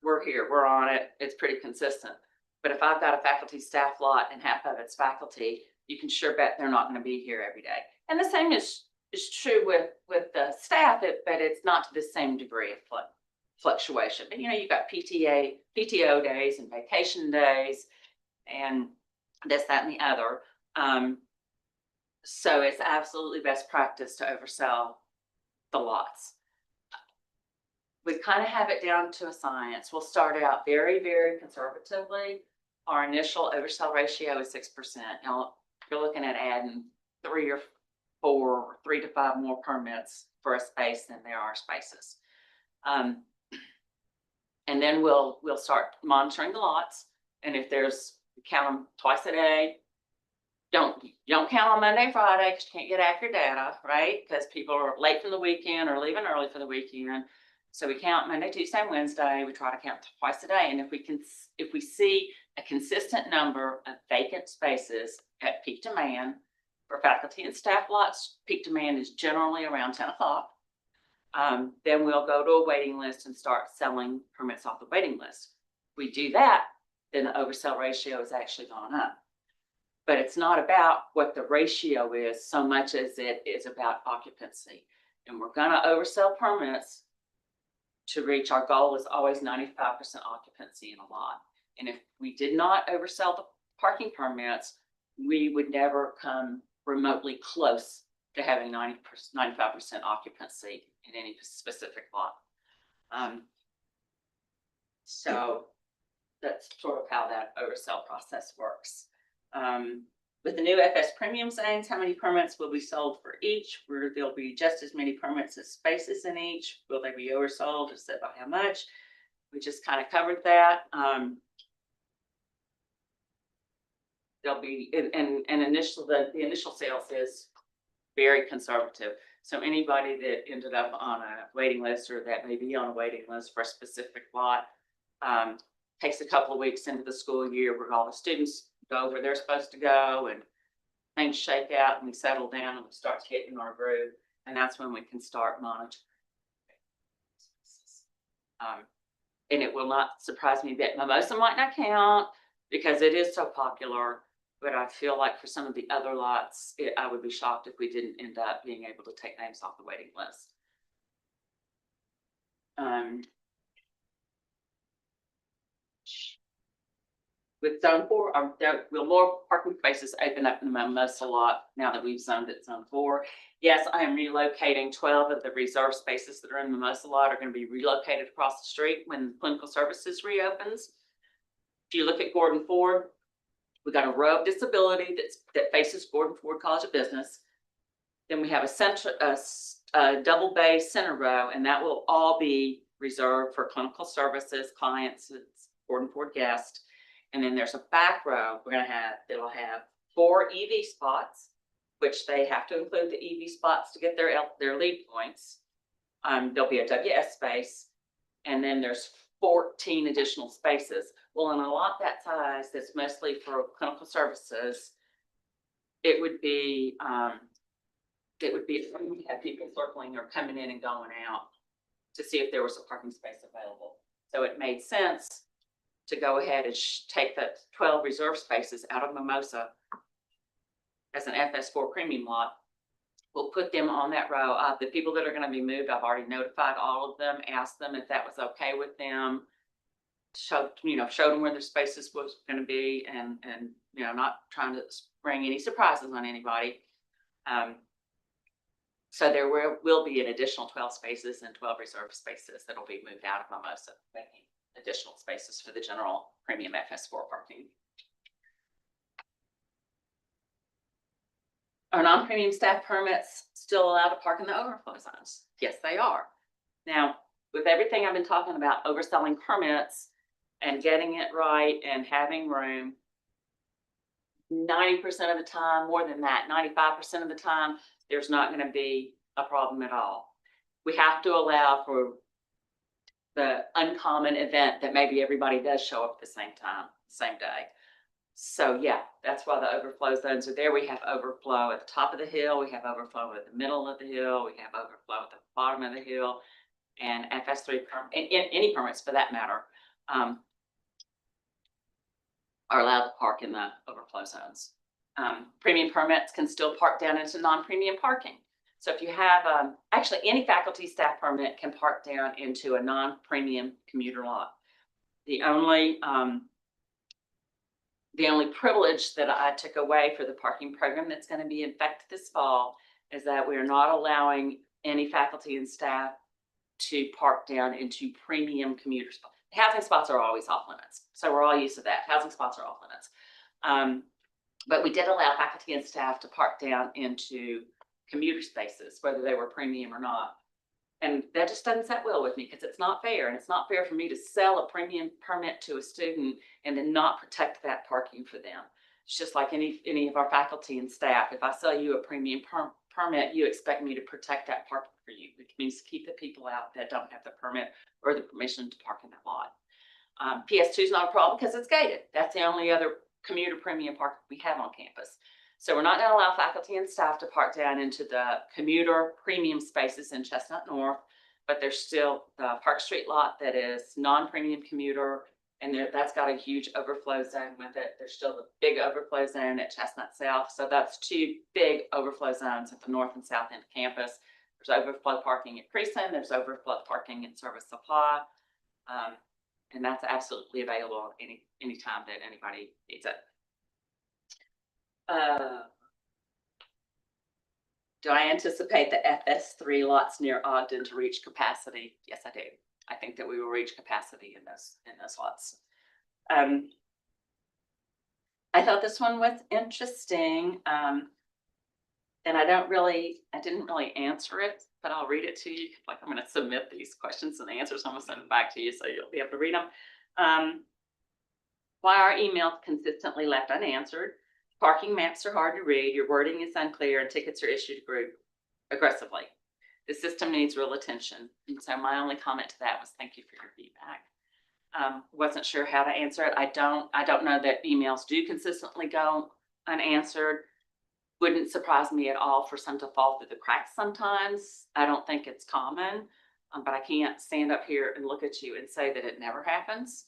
we're here, we're on it, it's pretty consistent. But if I've got a faculty staff lot and half of it's faculty, you can sure bet they're not going to be here every day. And the same is true with the staff, but it's not to the same degree of fluctuation. But you've got PTO days and vacation days and this, that, and the other. So it's absolutely best practice to oversell the lots. We kind of have it down to a science. We'll start out very, very conservatively. Our initial oversell ratio is 6%. Now you're looking at adding 3 or 4, or 3 to 5 more permits for a space than there are spaces. And then we'll start monitoring the lots. And if count them twice a day. Don't count on Monday and Friday because you can't get accurate data, right? Because people are late from the weekend or leaving early for the weekend. So we count Monday, Tuesday, and Wednesday. We try to count twice a day. And if we see a consistent number of vacant spaces at peak demand for faculty and staff lots, peak demand is generally around 10 o'clock. Then we'll go to a waiting list and start selling permits off the waiting list. If we do that, then the oversell ratio has actually gone up. But it's not about what the ratio is so much as it is about occupancy. And we're going to oversell permits to reach our goal is always 95% occupancy in a lot. And if we did not oversell the parking permits, we would never come remotely close to having 95% occupancy in any specific lot. So that's sort of how that oversell process works. With the new FS premium zones, how many permits will be sold for each? Where there'll be just as many permits as spaces in each. Will they be oversold? Is that by how much? We just kind of covered that. There'll be the initial sales is very conservative. So anybody that ended up on a waiting list or that may be on a waiting list for a specific lot takes a couple of weeks into the school year where all the students go where they're supposed to go and things shake out and we settle down and we start hitting our groove. And that's when we can start monitoring. And it will not surprise me that Mimosa might not count because it is so popular. But I feel like for some of the other lots, I would be shocked if we didn't end up being able to take names off the waiting list. With zone 4, there will more parking spaces open up in the Mimosa lot now that we've zoned it zone 4. Yes, I am relocating 12 of the reserve spaces that are in the Mimosa lot are going to be relocated across the street when clinical services reopens. If you look at Gordon Ford, we got a row of disability that faces Gordon Ford College of Business. Then we have a double bay center row, and that will all be reserved for clinical services, clients, Gordon Ford guests. And then there's a back row it'll have 4 EV spots, which they have to include the EV spots to get their lead points. There'll be a WS space, and then there's 14 additional spaces. Well, in a lot that size, that's mostly for clinical services, it would be we have people circling or coming in and going out to see if there was a parking space available. So it made sense to go ahead and take the 12 reserve spaces out of Mimosa as an FS4 premium lot. We'll put them on that row. The people that are going to be moved, I've already notified all of them, asked them if that was okay with them, showed them where their spaces was going to be, and not trying to bring any surprises on anybody. So there will be an additional 12 spaces and 12 reserve spaces that will be moved out of Mimosa, making additional spaces for the general premium FS4 parking. Are non-premium staff permits still allowed to park in the overflow zones? Yes, they are. Now, with everything I've been talking about, overselling permits and getting it right and having room, 90% of the time, more than that, 95% of the time, there's not going to be a problem at all. We have to allow for the uncommon event that maybe everybody does show up at the same time, same day. So yeah, that's why the overflow zones are there. We have overflow at the top of the hill. We have overflow at the middle of the hill. We have overflow at the bottom of the hill, and FS3 any permits for that matter are allowed to park in the overflow zones. Premium permits can still park down into non-premium parking. So if you have, actually any faculty staff permit can park down into a non-premium commuter lot. The only privilege that I took away for the parking program that's going to be in effect this fall is that we are not allowing any faculty and staff to park down into premium commuter spots. Housing spots are always off limits. So we're all used to that. Housing spots are off limits. But we did allow faculty and staff to park down into commuter spaces, whether they were premium or not. And that just doesn't sit well with me because it's not fair. And it's not fair for me to sell a premium permit to a student and then not protect that parking for them. It's just like any of our faculty and staff. If I sell you a premium permit, you expect me to protect that parking for you, which means keep the people out that don't have the permit or the permission to park in that lot. PS2 is not a problem because it's gated. That's the only other commuter premium park we have on campus. So we're not going to allow faculty and staff to park down into the commuter premium spaces in Chestnut North, but there's still the Park Street lot that is non-premium commuter, and that's got a huge overflow zone with it. There's still the big overflow zone at Chestnut South. So that's 2 big overflow zones at the north and south end of campus. There's overflow parking at Creason. There's overflow parking at Service Supply. And that's absolutely available any time that anybody needs it. Do I anticipate the FS3 lots near Ogden to reach capacity? Yes, I do. I think that we will reach capacity in those lots. I thought this one was interesting. And I didn't really answer it, but I'll read it to you. Like I'm going to submit these questions and answers. I'm going to send them back to you so you'll be able to read them. Why are emails consistently left unanswered? Parking maps are hard to read. Your wording is unclear and tickets are issued aggressively. The system needs real attention. And so my only comment to that was thank you for your feedback. Wasn't sure how to answer it. I don't know that emails do consistently go unanswered. Wouldn't surprise me at all for some to fall through the cracks sometimes. I don't think it's common, but I can't stand up here and look at you and say that it never happens.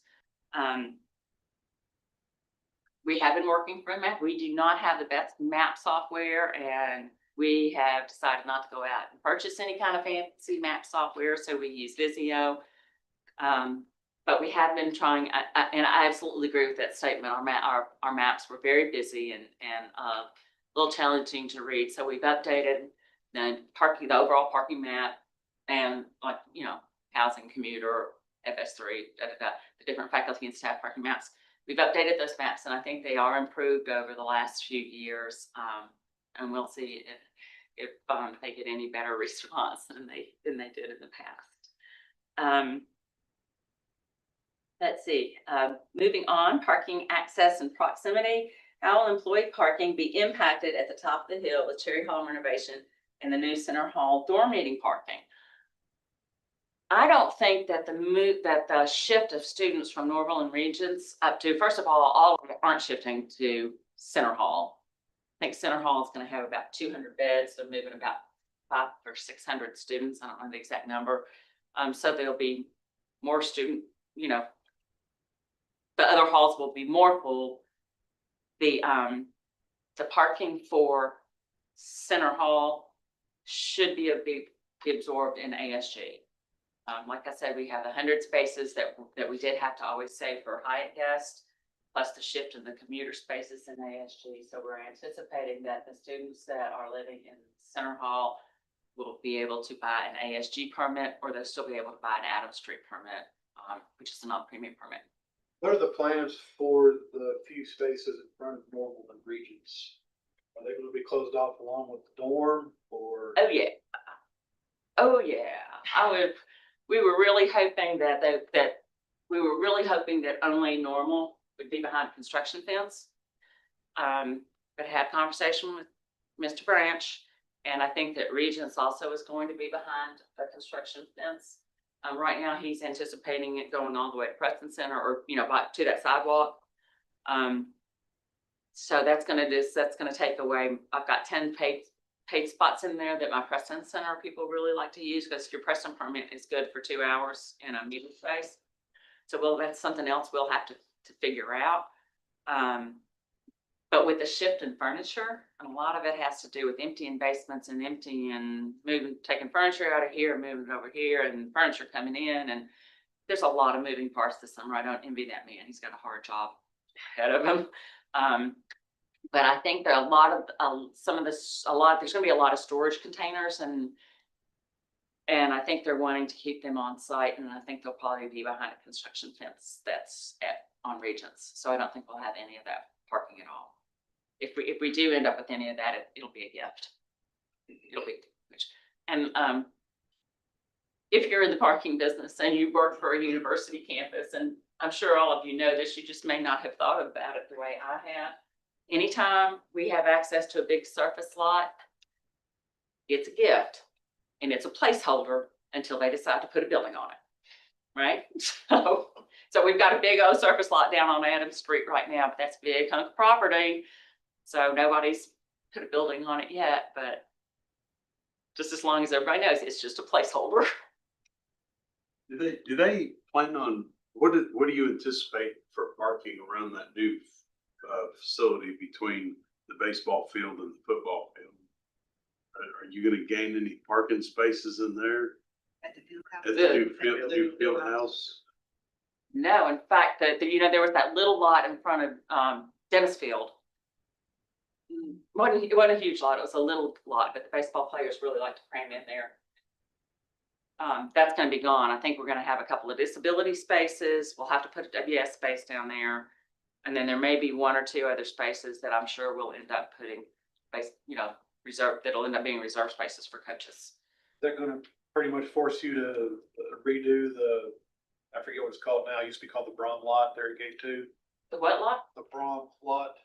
We have been working for a map. We do not have the best map software, and we have decided not to go out and purchase any kind of fancy map software, so we use Visio. But we have been trying, and I absolutely agree with that statement. Our maps were very busy and a little challenging to read. So we've updated the overall parking map, and housing, commuter, FS3, the different faculty and staff parking maps. We've updated those maps, and I think they are improved over the last few years. And we'll see if they get any better response than they did in the past. Let's see, moving on, parking access and proximity. How will employee parking be impacted at the top of the hill with Cherry Hall renovation and the new Center Hall dorm meeting parking? I don't think that the shift of students from Norville and Regents up to, first of all of them aren't shifting to Center Hall. I think Center Hall is going to have about 200 beds. They're moving about 500 or 600 students. I don't know the exact number. So there'll be more student, the other halls will be more full. The parking for Center Hall should be absorbed in ASG. Like I said, we have 100 spaces that we did have to always save for Hyatt guests, plus the shift in the commuter spaces in ASG. So we're anticipating that the students that are living in Center Hall will be able to buy an ASG permit, or they'll still be able to buy an Adams Street permit, which is a non-premium permit. What are the plans for the few spaces in front of Normal and Regents? Are they gonna be closed off along with the dorm, or? Oh yeah. We were really hoping that only Normal would be behind a construction fence. But I had a conversation with Mr. Branch, and I think that Regents also is going to be behind a construction fence. Right now, he's anticipating it going all the way to Preston Center, or back to that sidewalk. So that's gonna take away. I've got 10 paid spots in there that my Preston Center people really like to use, because your Preston permit is good for 2 hours in a meeting space. So that's something else we'll have to figure out. But with the shift in furniture, and a lot of it has to do with emptying basements and taking furniture out of here and moving it over here, and furniture coming in, and there's a lot of moving parts this summer. I don't envy that man. He's got a hard job ahead of him. But I think there are there's gonna be a lot of storage containers, and I think they're wanting to keep them on site, and I think they'll probably be behind a construction fence that's on Regents. So I don't think we'll have any of that parking at all. If we do end up with any of that, it'll be a gift. It'll be, and if you're in the parking business and you work for a university campus, and I'm sure all of you know this, you just may not have thought about it the way I have. Anytime we have access to a big surface lot, it's a gift, and it's a placeholder until they decide to put a building on it, right? So we've got a big old surface lot down on Adams Street right now, but that's a big hunk of property. So nobody's put a building on it yet, but just as long as everybody knows, it's just a placeholder. Do they plan on, what do you anticipate for parking around that new facility between the baseball field and the football field? Are you gonna gain any parking spaces in there? At the field house? At the new field house? No, in fact, there was that little lot in front of Dennis Field. It wasn't a huge lot, it was a little lot, but the baseball players really like to cram in there. That's gonna be gone. I think we're gonna have a couple of disability spaces. We'll have to put a WS space down there. And then there may be 1 or 2 other spaces that I'm sure we'll end up putting, that'll end up being reserved spaces for coaches. They're gonna pretty much force you to redo I forget what it's called now. It used to be called the Brom lot there at Gate 2. The what lot? The Brom lot.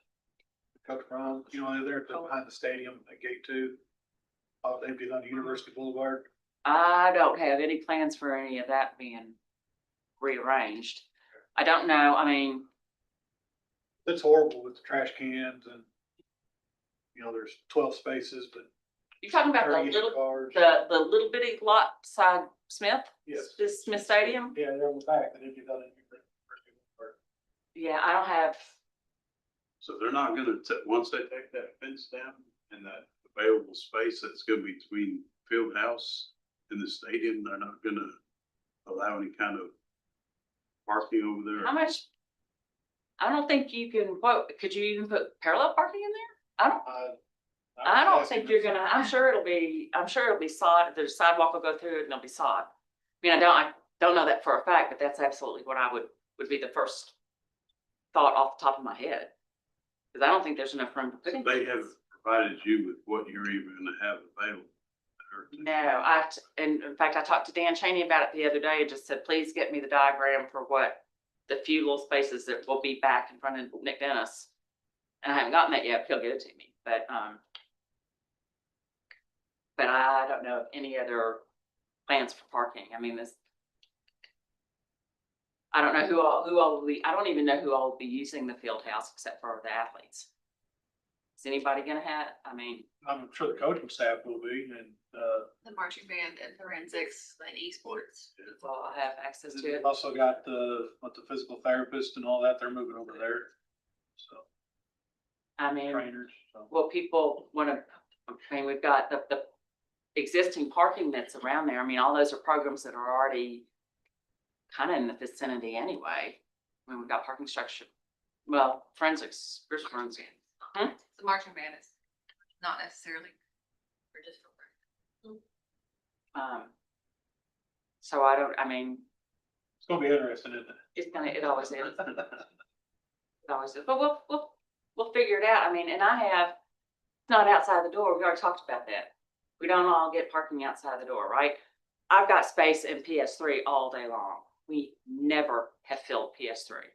Coach Brom, there behind the stadium at Gate 2. Empty on University Boulevard. I don't have any plans for any of that being rearranged. I don't know, I mean, It's horrible with the trash cans and, there's 12 spaces, but you're talking about the 38 little, cars. the little bitty lot beside Smith? Yes. This Smith Stadium? Yeah, they're on the back. They didn't do that in Yeah, I don't have, So they're not gonna, once they take that fence down and that available space that's gonna be between field house and the stadium, they're not gonna allow any kind of parking over there. how much? I don't think you can, what, could you even put parallel parking in there? I don't think you're gonna, I'm sure it'll be sod, the sidewalk will go through it and it'll be sod. I mean, I don't know that for a fact, but that's absolutely what I would be the first thought off the top of my head. Cause I don't think there's enough room to put So in. they have provided you with what you're even gonna have available. No, and in fact, I talked to Dan Cheney about it the other day and just said, please get me the diagram for what the few little spaces that will be back in front of Nick Dennis. And I haven't gotten that yet, he'll get it to me, but I don't know of any other plans for parking. I mean, I don't know who all will be, I don't even know who all will be using the field house except for the athletes. Is anybody gonna have, I mean, I'm sure the coaching staff will be, and, The marching band and forensics and esports. will I have access to we've it? also got the physical therapist and all that, they're moving over there. So, I mean, trainers, so. well, people wanna, I mean, we've got the existing parking that's around there. I mean, all those are programs that are already kind of in the vicinity anyway. I mean, we've got parking structure. Well, forensics, where's forensics? The marching band is not necessarily for just for. So I mean, It's gonna be interesting, isn't it? it always is. It always is. But we'll figure it out. I mean, and it's not outside the door. We already talked about that. We don't all get parking outside the door, right? I've got space in PS3 all day long. We never have filled PS3.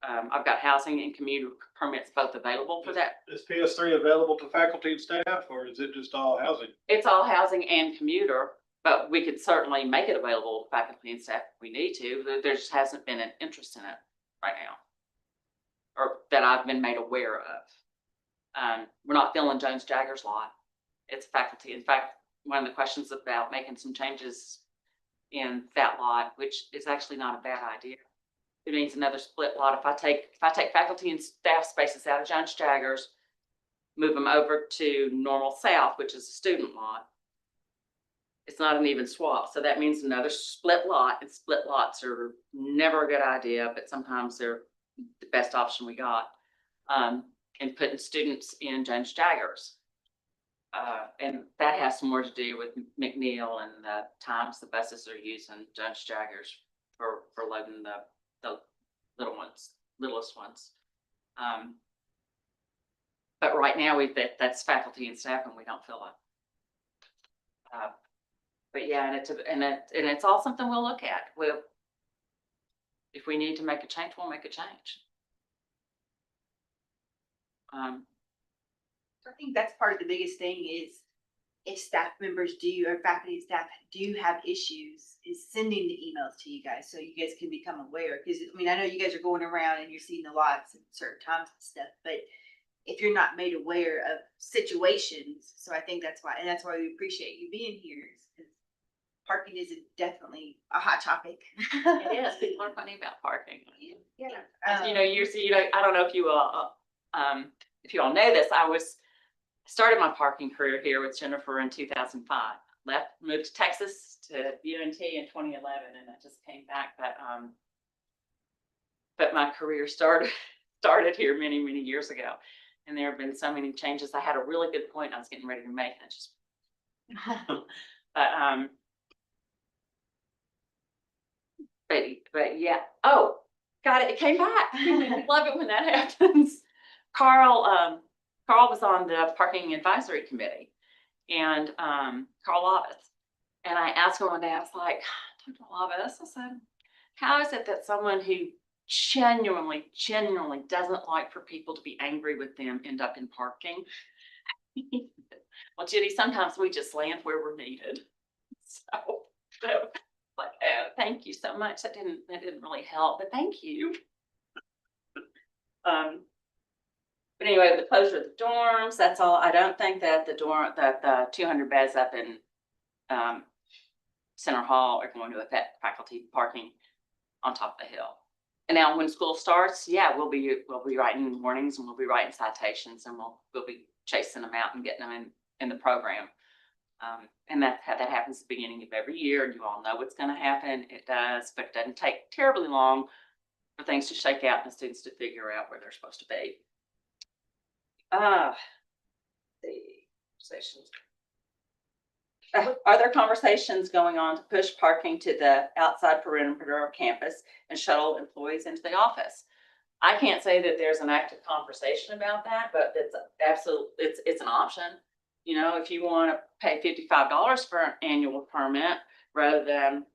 I've got housing and commuter permits both available for that. Is PS3 available to faculty and staff, or is it just all housing? It's all housing and commuter, but we could certainly make it available to faculty and staff if we need to. There just hasn't been an interest in it right now, or that I've been made aware of. We're not filling Jones Jagger's lot. It's faculty. In fact, one of the questions about making some changes in that lot, which is actually not a bad idea. It means another split lot. If I take faculty and staff spaces out of Jones Jagger's, move them over to Normal South, which is a student lot, it's not an even swap. So that means another split lot, and split lots are never a good idea, but sometimes they're the best option we got. And putting students in Jones Jagger's. And that has more to do with McNeil and the times the buses are using Jones Jagger's for loading the littlest ones. But right now that's faculty and staff and we don't fill it. But yeah, and it's all something we'll look at. If we need to make a change, we'll make a change. I think that's part of the biggest thing is if staff members do, or faculty and staff do have issues, is sending the emails to you guys so you guys can become aware. Because I mean, I know you guys are going around and you're seeing the lots at certain times and stuff, but if you're not made aware of situations, so I think that's why we appreciate you being here. Because parking is definitely a hot topic. It is. People are funny about parking. Yeah. I don't know if you all know this. Started my parking career here with Jennifer in 2005. Moved to Texas to UNT in 2011, and I just came back. But my career started here many, many years ago, and there have been so many changes. I had a really good point I was getting ready to make, and I just. But yeah. Oh, got it. It came back. I love it when that happens. Carl was on the parking advisory committee, and Carl Lovis. And I asked him one day, I was like, Dr. Lovis, I said, how is it that someone who genuinely doesn't like for people to be angry with them end up in parking? Well, Judy, sometimes we just land where we're needed. So Like, oh, thank you so much. That didn't really help, but thank you. But anyway, the closure of the dorms, that's all. I don't think that the 200 beds up in, Center Hall are going to affect faculty parking on top of the hill. And now when school starts, yeah, we'll be writing warnings and we'll be writing citations and we'll be chasing them out and getting them in the program. And that happens at the beginning of every year, and you all know what's going to happen. It does, but it doesn't take terribly long for things to shake out and the students to figure out where they're supposed to be. The sessions. Are there conversations going on to push parking to the outside perimeter of campus and shuttle employees into the office? I can't say that there's an active conversation about that, but it's absolutely, it's an option. You know, if you want to pay $55 for an annual permit rather than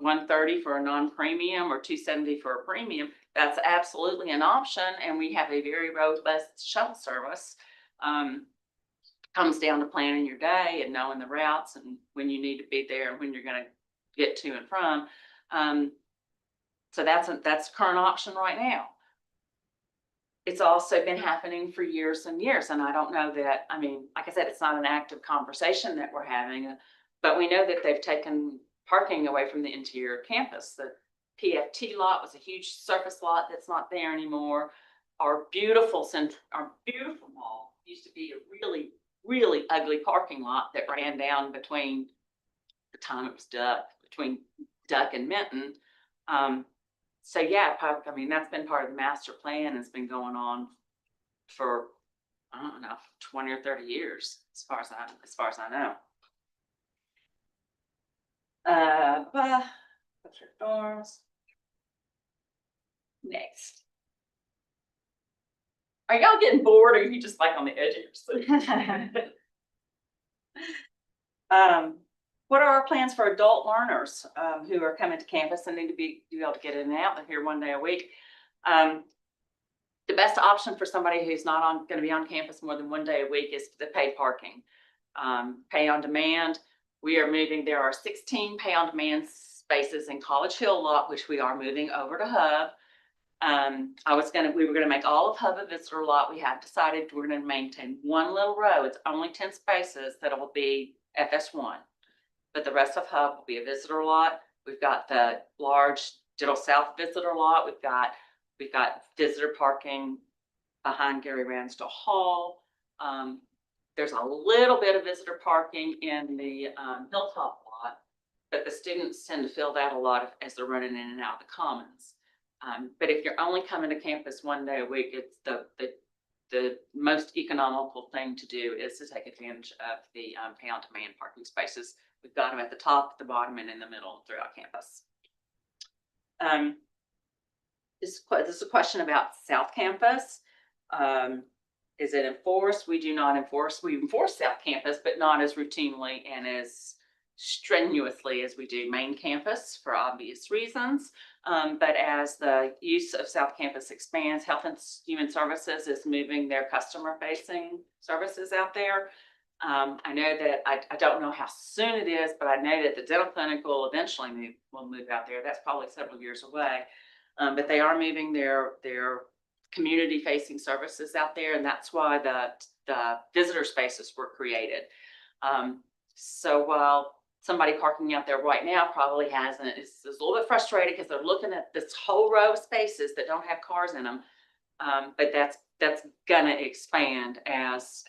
$130 for a non-premium or $270 for a premium, that's absolutely an option. And we have a very robust shuttle service. Comes down to planning your day and knowing the routes and when you need to be there and when you're going to get to and from. So that's a current option right now. It's also been happening for years and years. And I don't know that, I mean, like I said, it's not an active conversation that we're having, but we know that they've taken parking away from the interior campus. The PFT lot was a huge surface lot that's not there anymore. Our beautiful mall used to be a really ugly parking lot that ran down between the time it was between Duck and Minton. So yeah, I mean, that's been part of the master plan. It's been going on for, I don't know, 20 or 30 years, as far as I know. Dorms. Next. Are y'all getting bored, or are you just like on the edge of your seat? What are our plans for adult learners who are coming to campus and need to be able to get in and out? They're here 1 day a week. The best option for somebody who's not going to be on campus more than 1 day a week is the paid parking. Pay on demand. We are moving. There are 16 pay on demand spaces in College Hill lot, which we are moving over to Hub. We were gonna make all of Hub a visitor lot. We have decided we're gonna maintain one little row. It's only 10 spaces that will be FS1, but the rest of Hub will be a visitor lot. We've got the large Diddle South visitor lot. We've got visitor parking behind Gary Ransdell Hall. There's a little bit of visitor parking in the Hilltop lot, but the students tend to fill that a lot as they're running in and out of the commons. But if you're only coming to campus 1 day a week, it's the most economical thing to do is to take advantage of the pay on demand parking spaces. We've got them at the top, the bottom, and in the middle throughout campus. This is a question about South Campus. Is it enforced? We do not enforce. We enforce South Campus, but not as routinely and as strenuously as we do main campus for obvious reasons. But as the use of South Campus expands, Health and Human Services is moving their customer-facing services out there. I know that I don't know how soon it is, but I know that the dental clinic will eventually move out there. That's probably several years away. But they are moving their community-facing services out there, and that's why the visitor spaces were created. So while somebody parking out there right now probably is a little bit frustrated because they're looking at this whole row of spaces that don't have cars in them. But that's gonna expand as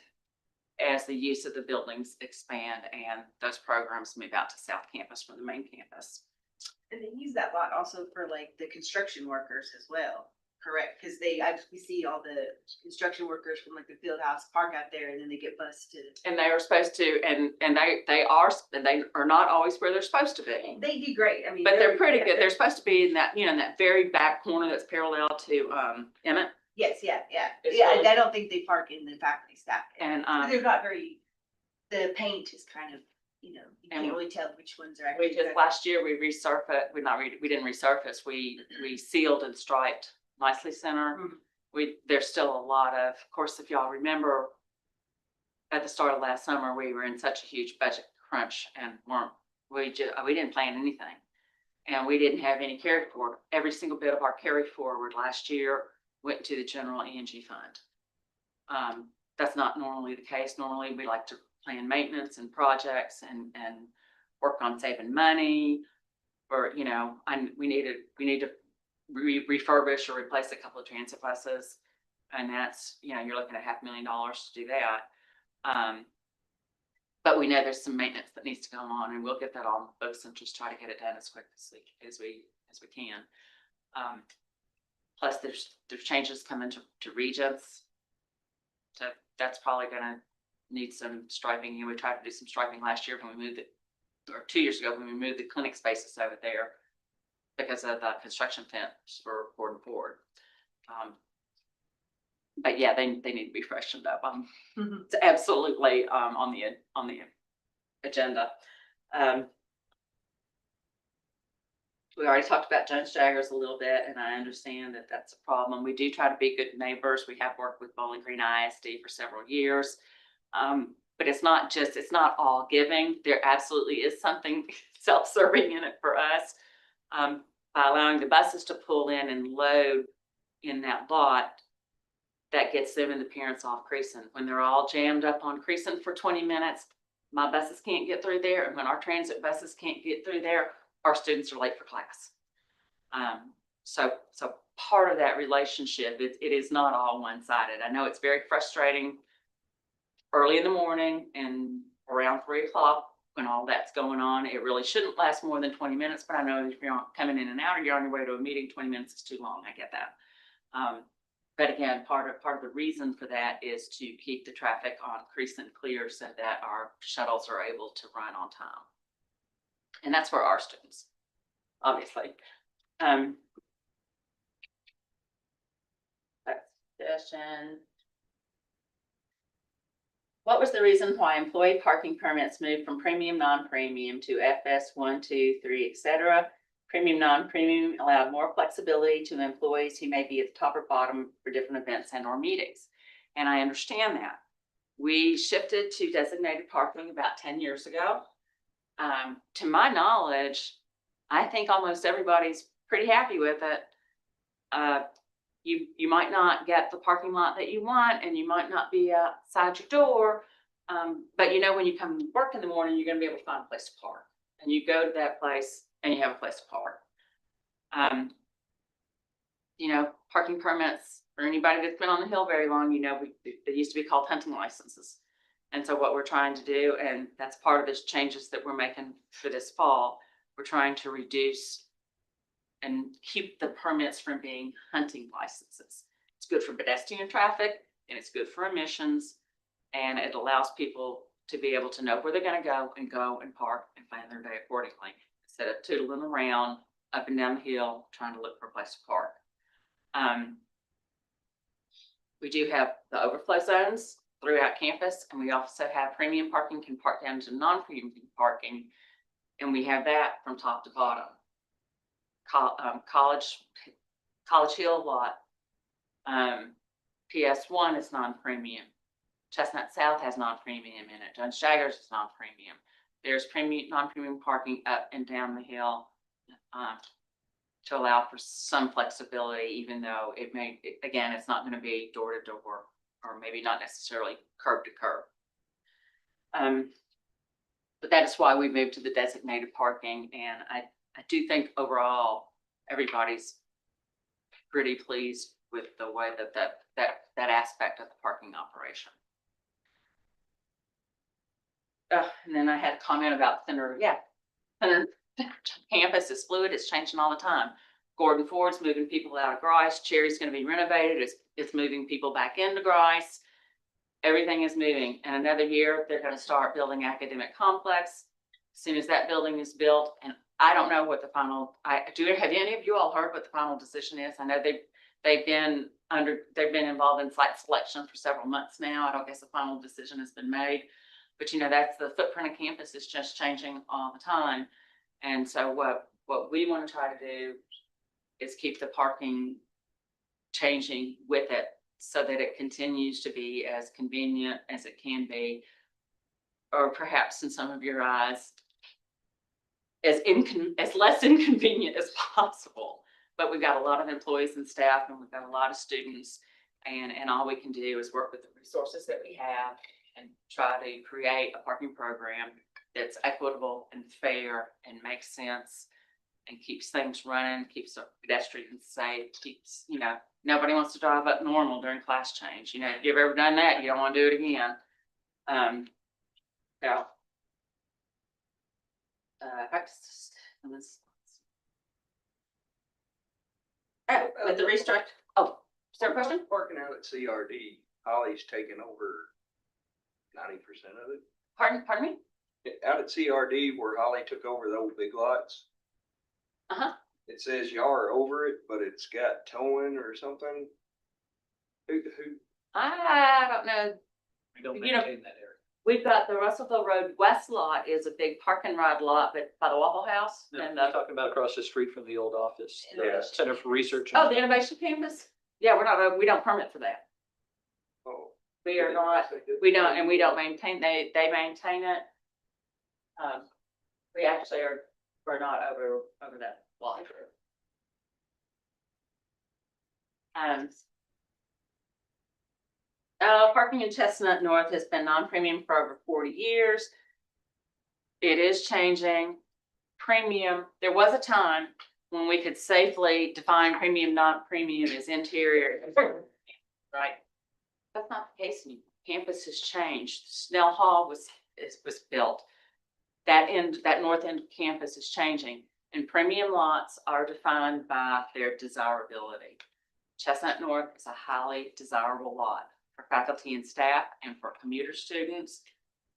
the use of the buildings expand and those programs move out to South Campus from the main campus. And they use that lot also for like the construction workers as well, correct? Because we see all the construction workers from like the field house park out there, and then they get bused to. And they are supposed to, and they are not always where they're supposed to be. They do great. I mean, but they're pretty good. They're supposed to be in that, in that very back corner that's parallel to Emmett. Yes, yeah. Really, I don't think they park in the faculty staff. And they're not very. The paint is kind of, you can't really tell which ones are actually. Last year we resurfaced. We didn't resurface. We sealed and striped Nicely Center. Mm-hmm. There's still a lot of course, if y'all remember, at the start of last summer, we were in such a huge budget crunch and we didn't plan anything. And we didn't have any carry forward. Every single bit of our carry forward last year went to the general ENG fund. That's not normally the case. Normally, we like to plan maintenance and projects and work on saving money. Or, you know, we need to refurbish or replace a couple of transit buses. And that's, you know, you're looking at $500,000 to do that. But we know there's some maintenance that needs to go on, and we'll get that on the books and just try to get it done as quick as we can. Plus there's changes coming to Regents. So that's probably gonna need some striping. You know, we tried to do some striping last year when we moved it, or 2 years ago when we moved the clinic spaces over there because of the construction fence for Gordon Ford. But yeah, they need to be freshened up. It's absolutely on the agenda. We already talked about Jones Jaggers a little bit, and I understand that that's a problem. We do try to be good neighbors. We have worked with Bowling Green ISD for several years. But it's not all giving. There absolutely is something self-serving in it for us. By allowing the buses to pull in and load in that lot, that gets them and the parents off Creason. When they're all jammed up on Creason for 20 minutes, my buses can't get through there. And when our transit buses can't get through there, our students are late for class. So part of that relationship, it is not all one-sided. I know it's very frustrating early in the morning and around 3 o'clock when all that's going on. It really shouldn't last more than 20 minutes, but I know if you're coming in and out or you're on your way to a meeting, 20 minutes is too long. I get that. But again, part of the reason for that is to keep the traffic on Creason clear so that our shuttles are able to run on time. And that's for our students, obviously. Session. What was the reason why employee parking permits moved from premium, non-premium to FS 1, 2, 3, etc.? Premium, non-premium allowed more flexibility to employees who may be at the top or bottom for different events and or meetings. And I understand that. We shifted to designated parking about 10 years ago. To my knowledge, I think almost everybody's pretty happy with it. You might not get the parking lot that you want, and you might not be outside your door. But you know, when you come to work in the morning, you're gonna be able to find a place to park. And you go to that place and you have a place to park. You know, parking permits, for anybody that's been on the Hill very long, you know, they used to be called hunting licenses. And so what we're trying to do, and that's part of this changes that we're making for this fall, we're trying to reduce and keep the permits from being hunting licenses. It's good for pedestrian traffic, and it's good for emissions, and it allows people to be able to know where they're going to go and park and plan their day accordingly, instead of tootling around up and down the hill trying to look for a place to park. We do have the overflow zones throughout campus, and we also have premium parking can park down to non-premium parking, and we have that from top to bottom. College Hill lot, PS1 is non-premium. Chestnut South has non-premium in it. Jones Jaggers is non-premium. There's non-premium parking up and down the hill to allow for some flexibility, even though again, it's not going to be door to door, or maybe not necessarily curb to curb. But that is why we moved to the designated parking, and I do think overall everybody's pretty pleased with the way that aspect of the parking operation. And then I had a comment about center. Yeah, center campus is fluid. It's changing all the time. Gordon Ford's moving people out of Grice. Cherry's going to be renovated. It's moving people back into Grice. Everything is moving. And another year, they're going to start building academic complex. As soon as that building is built, and I don't know what the final. Have any of you all heard what the final decision is? I know they've been involved in site selection for several months now. I don't guess the final decision has been made. But you know, that's the footprint of campus is just changing all the time. And so what we want to try to do is keep the parking changing with it so that it continues to be as convenient as it can be, or perhaps in some of your eyes, as less inconvenient as possible. But we've got a lot of employees and staff, and we've got a lot of students, and all we can do is work with the resources that we have and try to create a parking program that's equitable and fair and makes sense and keeps things running, keeps the pedestrians safe, keeps, nobody wants to drive up Normal during class change. If you've ever done that, you don't want to do it again. Yeah. With the restructure, is there a question? Working out at CRD, Holly's taking over 90% of it. Pardon me? Out at CRD where Holly took over the old big lots. Uh-huh. It says y'all are over it, but it's got towing or something. Who, I don't know. We don't You know- maintain that area. We've got the Russellville Road West lot is a big park and ride lot, but by the Waffle House and the, Talking about across the street from the old office, Yeah. Center for Research. the Innovation Campus. Yeah, we don't permit for that. oh. We are not, we don't maintain, they maintain it. We actually we're not over that lot. Parking in Chestnut North has been non-premium for over 40 years. It is changing. Premium, there was a time when we could safely define premium, non-premium as interior, right? That's not the case anymore. Campus has changed. Snell Hall was built. That north end of campus is changing, and premium lots are defined by their desirability. Chestnut North is a highly desirable lot for faculty and staff and for commuter students.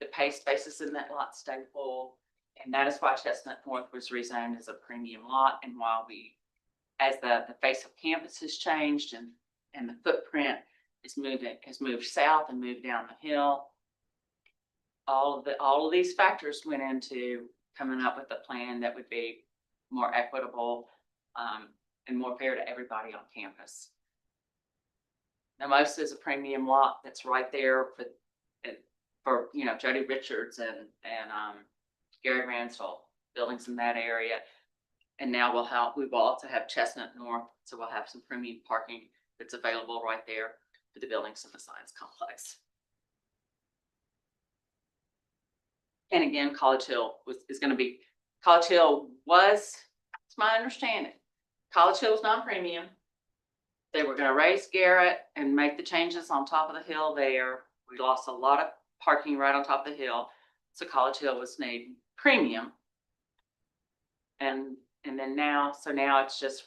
The pay spaces in that lot stay full, and that is why Chestnut North was rezoned as a premium lot. And while as the face of campus has changed and the footprint has moved south and moved down the hill, all of these factors went into coming up with a plan that would be more equitable and more fair to everybody on campus. Now, most is a premium lot that's right there for Jody Richards and Gary Ransell buildings in that area. And now we will also have Chestnut North, so we'll have some premium parking that's available right there for the buildings in the science complex. And again, College Hill is going to be, College Hill was, it's my understanding, College Hill was non-premium. They were going to raise Garrett and make the changes on top of the hill there. We lost a lot of parking right on top of the hill. So College Hill was made premium. And then now it's just,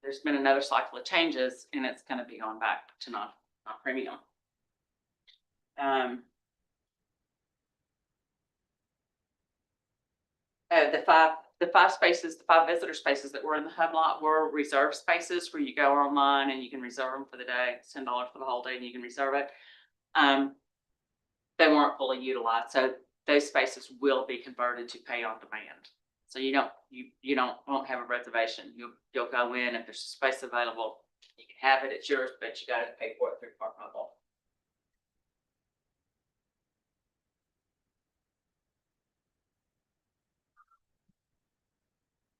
there's been another cycle of changes and it's going to be going back to non-premium. The five visitor spaces that were in the hub lot were reserved spaces where you go online and you can reserve them for the day. It's $10 for the whole day and you can reserve it. They weren't fully utilized, so those spaces will be converted to pay on demand. So you won't have a reservation. You'll go in if there's a space available. You can have it, it's yours, but you got to pay for it through Park Mobile.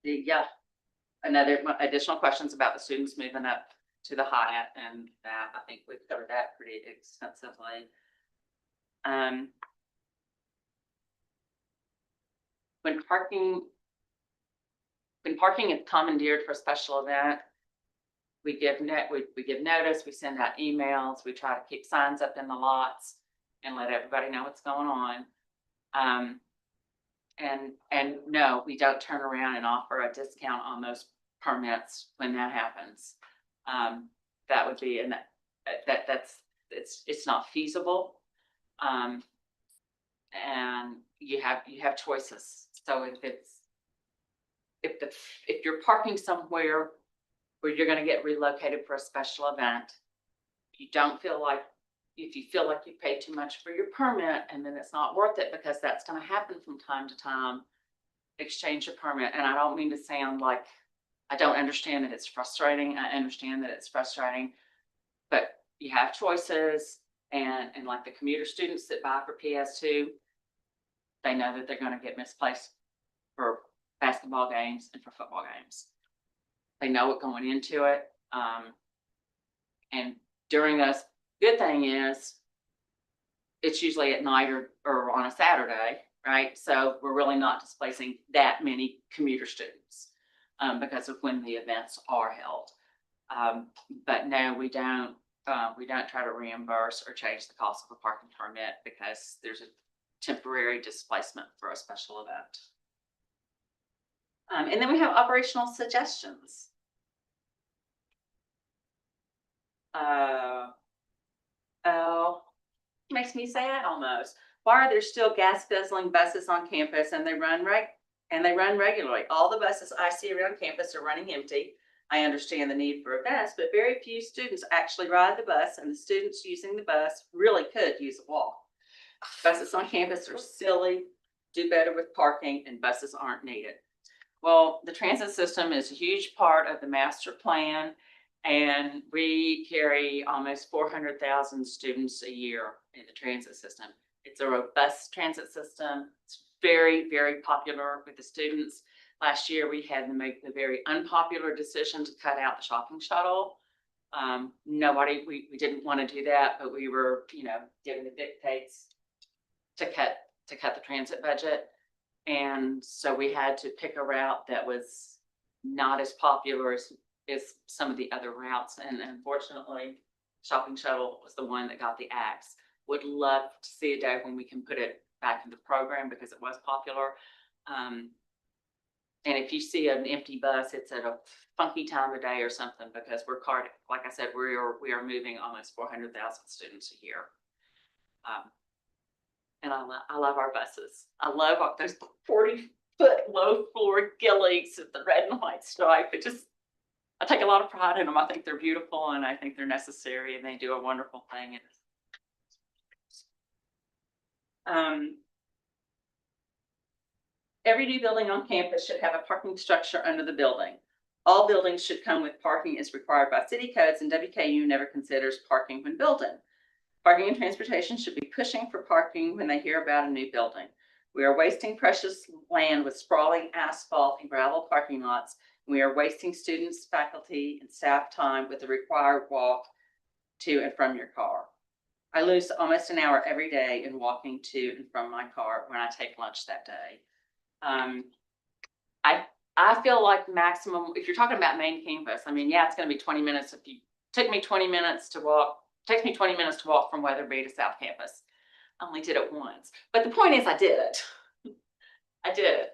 Yeah, another additional questions about the students moving up to the Hyatt, and I think we've covered that pretty extensively. When parking is commandeered for a special event, we give notice, we send out emails, we try to keep signs up in the lots and let everybody know what's going on. And no, we don't turn around and offer a discount on those permits when that happens. That would be, it's not feasible. And you have choices. So if you're parking somewhere where you're going to get relocated for a special event, if you feel like you paid too much for your permit and then it's not worth it, because that's going to happen from time to time, exchange your permit. And I don't mean to sound like I don't understand that it's frustrating. I understand that it's frustrating, but you have choices. And like the commuter students that buy for PS2, they know that they're going to get misplaced for basketball games and for football games. They know it going into it. And during those, good thing is it's usually at night or on a Saturday, right? So we're really not displacing that many commuter students because of when the events are held. But no, we don't try to reimburse or change the cost of a parking permit because there's a temporary displacement for a special event. And then we have operational suggestions. Oh, makes me sad almost. Why are there still gas guzzling buses on campus and they run regularly? All the buses I see around campus are running empty. I understand the need for a bus, but very few students actually ride the bus, and the students using the bus really could use a walk. Buses on campus are silly, do better with parking, and buses aren't needed. Well, the transit system is a huge part of the master plan, and we carry almost 400,000 students a year in the transit system. It's a robust transit system. It's very, very popular with the students. Last year, we had to make the very unpopular decision to cut out the shopping shuttle. We didn't want to do that, but we were, given the dictates to cut the transit budget. And so we had to pick a route that was not as popular as some of the other routes. And unfortunately, shopping shuttle was the one that got the axe. Would love to see a day when we can put it back in the program because it was popular. And if you see an empty bus, it's at a funky time of day or something because like I said, we are moving almost 400,000 students a year. And I love our buses. I love those 40-foot low floor gillies with the red and white stripe. I take a lot of pride in them. I think they're beautiful and I think they're necessary and they do a wonderful thing. Every new building on campus should have a parking structure under the building. All buildings should come with parking as required by city codes, and WKU never considers parking when building. Parking and transportation should be pushing for parking when they hear about a new building. We are wasting precious land with sprawling asphalt and gravel parking lots. We are wasting students, faculty, and staff time with the required walk to and from your car. I lose almost an hour every day in walking to and from my car when I take lunch that day. I feel like maximum, if you're talking about main campus, it's going to be 20 minutes. If you took me 20 minutes to walk, takes me 20 minutes to walk from Weatherby to South Campus. I only did it once, but the point is I did it. I did it.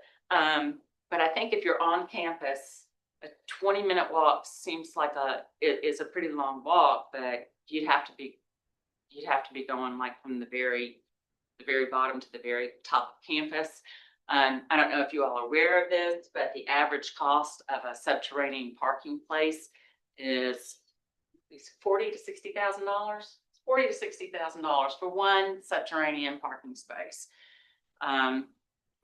But I think if you're on campus, a 20-minute walk seems like it is a pretty long walk, but you'd have to be going like from the very bottom to the very top of campus. I don't know if you all are aware of this, but the average cost of a subterranean parking place is $40,000 to $60,000. $40,000 to $60,000 for one subterranean parking space.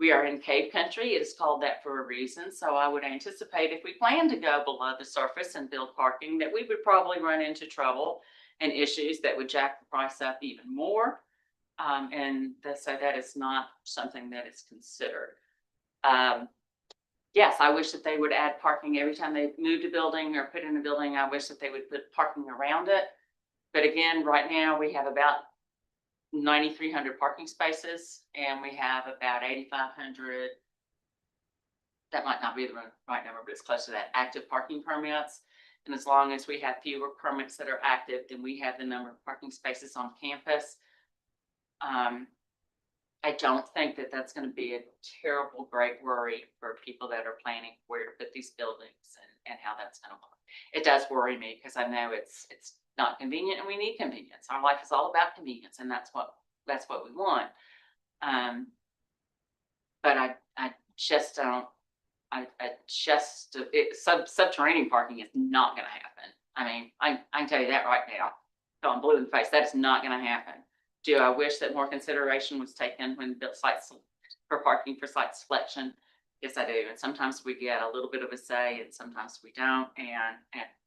We are in cave country. It is called that for a reason. So I would anticipate if we plan to go below the surface and build parking, that we would probably run into trouble and issues that would jack the price up even more. So that is not something that is considered. Yes, I wish that they would add parking every time they moved a building or put in a building. I wish that they would put parking around it. But again, right now we have about 9,300 parking spaces and we have about 8,500. That might not be the right number, but it's close to that, active parking permits. And as long as we have fewer permits that are active, then we have the number of parking spaces on campus. I don't think that that's going to be a terrible, great worry for people that are planning where to put these buildings and how that's going to work. It does worry me because I know it's not convenient and we need convenience. Our life is all about convenience and that's what we want. But I just don't. Subterranean parking is not going to happen. I can tell you that right now. So I'm blue in the face. That is not going to happen. Do I wish that more consideration was taken when built sites for parking for site selection? Yes, I do. And sometimes we get a little bit of a say and sometimes we don't. And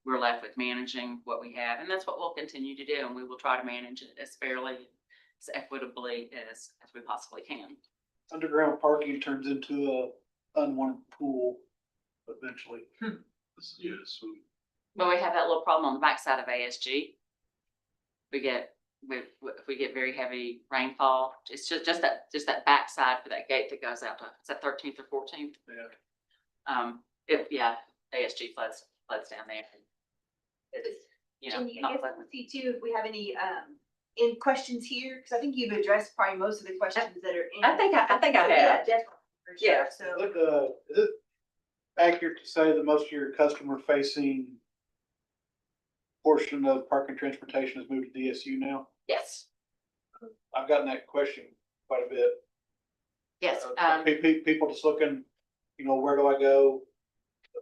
we're left with managing what we have. And that's what we'll continue to do. And we will try to manage it as fairly, as equitably as we possibly can. Underground parking turns into unwanted pool eventually. Yes. But we have that little problem on the backside of ASG. If we get very heavy rainfall, it's just that backside for that gate that goes out to, is that 13th or 14th? Yeah. ASG floods down there. It's, Jenny, I not guess pleasant. let's see too, if we have any, in questions here, because I think you've addressed probably most of the questions that are in. I think I Yeah, have. definitely. For sure. Yeah. So, Is it accurate to say that most of your customer facing portion of park and transportation has moved to DSU now? Yes, I've gotten that question quite a bit. yes. People just looking, where do I go?